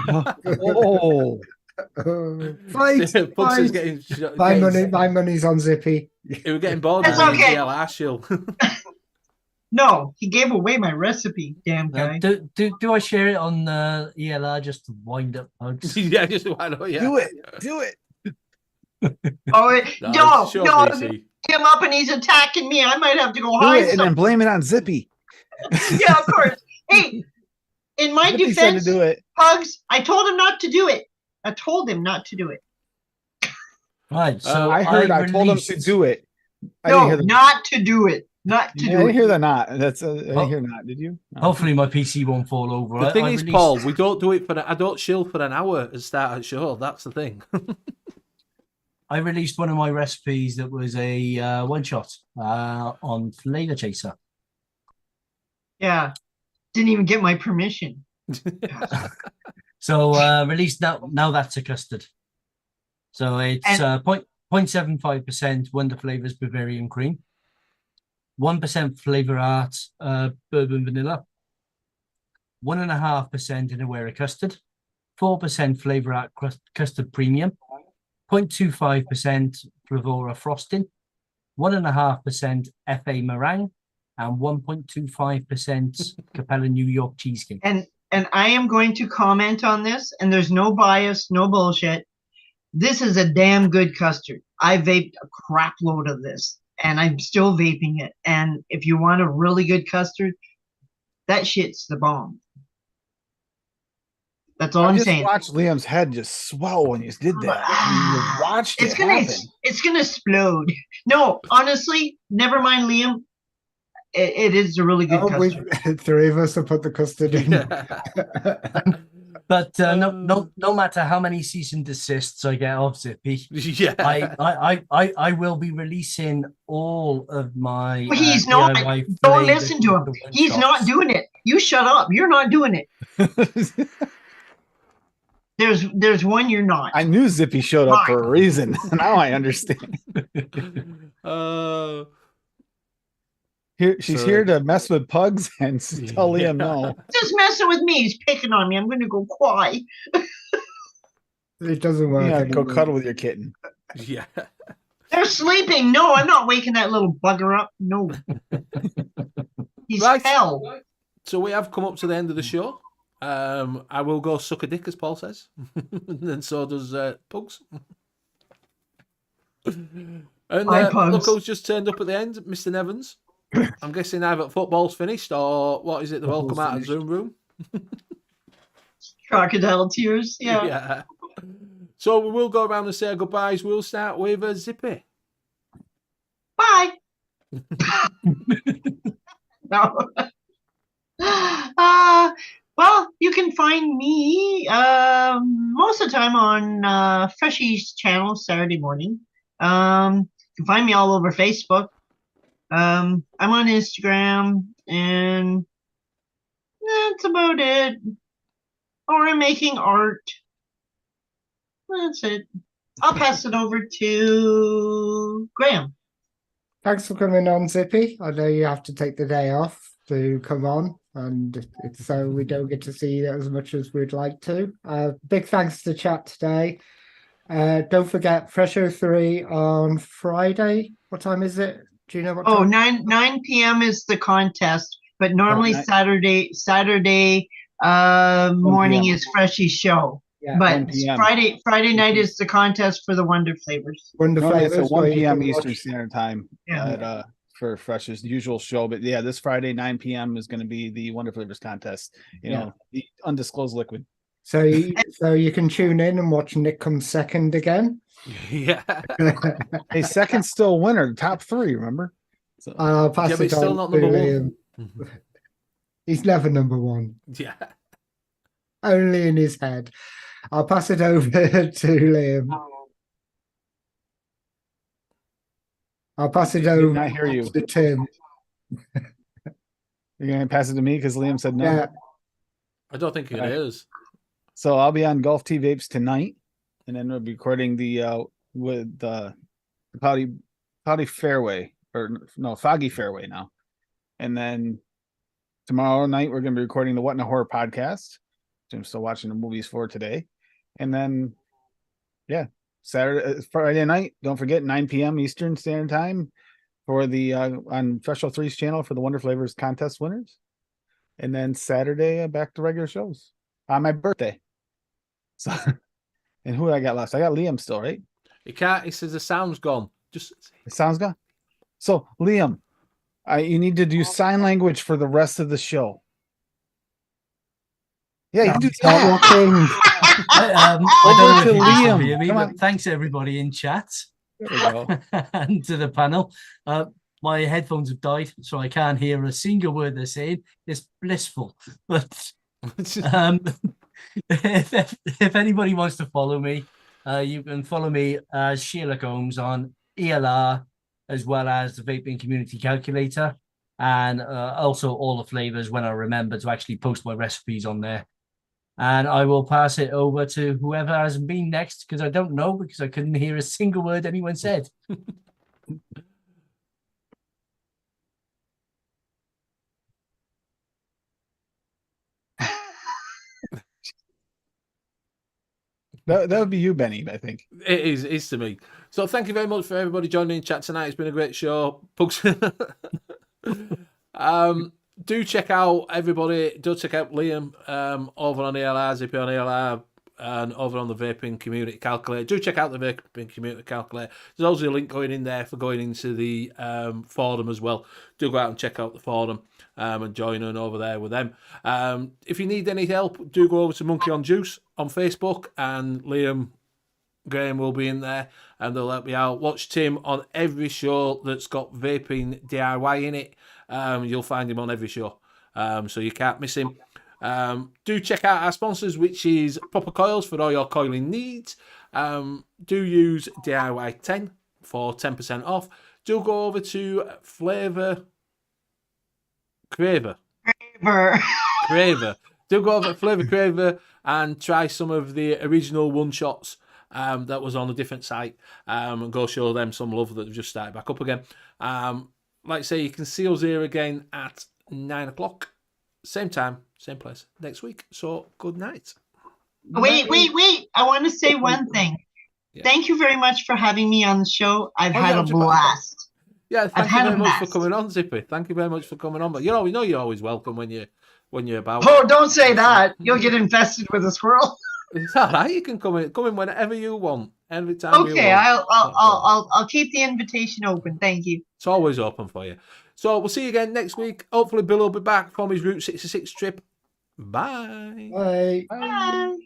Oh, Fight! Pugs is fight. getting My money's on Zippy. He was getting bored That's with the okay. ELR shill. No, he gave away my recipe, damn guy. Do I share it on ELR just to wind up Pugs? Yeah, just why not? Yeah. do it. Oh, no, sure, no, VC. him up and he's attacking me. I might have to go Do hide it and then blame it on Zippy. Yeah, of course. Hey, in my Zippy said to defense, do it. Pugs, I told him not to do it. I told him not to do it. Right, so I heard I told him to do it. I didn't No, hear the not to do it. Not to I do didn't it. hear the not. That's I didn't hear not. Did you? No. Hopefully my PC won't fall over. The thing I is, released- Paul, we don't do it I don't shill for an hour at start of show. That's the thing. I released one of my recipes that was a one shot on Flavour Chaser. Yeah. Didn't even get my permission. So released now that's a custard. So it's 0.75% Wonder Flavors Bavarian Cream, 1% Flavor Art Bourbon Vanilla, 1.5% Inawera Custard, 4% Flavor Art Custard Premium, 0.25% Flavora Frosting, 1.5% FA Meringue, and 1.25% Capella New York Cheesecake. And I am going to comment on this, and there's no bias, no bullshit. This is a damn good custard. I vaped a crap load of this, and I'm still vaping it. And if you want a really good custard, that shit's the bomb. That's all I'm just saying. watched Liam's head just swell when you did that. You watched it happen. It's gonna explode. No, honestly, never mind, Liam. It is a really good custard. 3 of us have put the custard in. But no matter how many cease and desists I get off Zippy, Yeah. I will be releasing all of my. He's not. DIY Don't flavors listen to him. into He's one-shots. not doing it. You shut up. You're not doing it. There's one you're not. I knew Zippy showed up for a reason. Now I understand. She's here to mess with Pugs and tell Liam no. Just messing with me. He's picking on me. I'm going to go quiet. It doesn't work. Yeah, go anymore. cuddle with your kitten. Yeah. They're sleeping. No, I'm not waking that little bugger up. No. He's Right. hell. So we have come up to the end of the show. I will go suck a dick, as Paul says. And so does Pugs. And Hi, Pugs. look who's just turned up at the end, Mr. Nevins. I'm guessing either football's finished or what is it? They've all come out of the Zoom room. Crocodile tears. Yeah. Yeah. So we will go around and say our goodbyes. We'll start with Zippy. Bye. No. Well, you can find me most of the time on Freshy's channel Saturday morning. You can find me all over Facebook. I'm on Instagram, and that's about it. Or I'm making art. That's it. I'll pass it over to Graham. Thanks for coming on, Zippy. I know you have to take the day off to come on, and so we don't get to see you as much as we'd like to. Big thanks to chat today. Don't forget Fresho 3 on Friday. What time is it? Do you know what Oh, time? 9 p.m. is the contest, but normally night- Saturday 1 morning p.m. is Freshie's show. Yeah, But 1 p.m. Friday night is the contest for the Wonder Flavors. Wonder Normally it's at Flavors where 1 you p.m. can Eastern watch. Standard Time Yeah. for Fresh's usual show. But yeah, this Friday 9 p.m. is going to be the Wonder Flavors contest. You Yeah. know, the undisclosed liquid. So you can tune in and watch Nick come second again. Yeah. Hey, second still winner, top 3. Remember? So I'll pass Yeah, but it it's still on not to number Liam. one. He's never number one, Yeah. only in his head. I'll pass it over to Liam. I'll pass it did over not hear you. to Tim. You're gonna pass it to me because Liam said no. Yeah, I don't think it Right. is. So I'll be on Golf Tea Vapes tonight, and then we'll be recording the with the Pouty Fairway, or no, Foggy Fairway now. And then tomorrow night we're gonna be recording the What in a Horror podcast, which I'm still watching the movies for today. And then Friday night, don't forget 9 p.m. Eastern Standard Time for the on Special 3's channel for the Wonder Flavors contest winners. And then Saturday back to regular shows on my birthday. So, and who I got last? I got Liam still, right? He can't. He says the sound's gone. Just It sounds good. So Liam, you need to do sign language for the rest of the show. Yeah, you can do start that. watching. I Over don't know to if you can still Liam. hear me, Come but on. thanks everybody in chat There we go. and to the panel. My headphones have died, so I can't hear a single word they're saying. It's blissful. But if anybody wants to follow me, you can follow me as Sherlock Holmes on ELR, as well as the Vaping Community Calculator, and also all the flavors when I remember to actually post my recipes on there. And I will pass it over to whoever has been next, because I don't know, because I couldn't hear a single word anyone said. That would be you, Benny, I think. it's to me. So thank you very much for everybody joining in chat tonight. It's been a great show. Do check out everybody. Do check out Liam over on ELR, Zippy on ELR, and over on the Vaping Community Calculator. Do check out the Vaping Community Calculator. There's also a link going in there for going into the forum as well. Do go out and check out the forum and join in over there with them. If you need any help, do go over to Monkey on Juice on Facebook, and Liam Graham will be in there and they'll help you out. Watch Tim on every show that's got vaping DIY in it. You'll find him on every show, so you can't miss him. Do check out our sponsors, which is Proper Coils for all your coiling needs. Do use DIY 10 for 10% off. Do go over to Craver. Do go over to Flavour Craver and try some of the original one-shots that was on a different site, and go show them some love that they've just started back up again. Like I say, you can see us here again at 9 o'clock. Same time, same place next week. So good night. Wait. I want to say one thing. Yeah. Thank you very much for having me on the show. I've had a just- blast. Yeah, I've thank you had very a much for blast. coming on, Zippy. Thank you very much for coming on. But you know you're always welcome when you're about. Oh, don't say that. You'll get infested with a squirrel. It's all right. You can come in whenever you want, every time you Okay, want. I'll keep the invitation open. Thank you. It's always open for you. So we'll see you again next week. Hopefully Bill will be back from his Route 66 trip. Bye. Bye. Bye.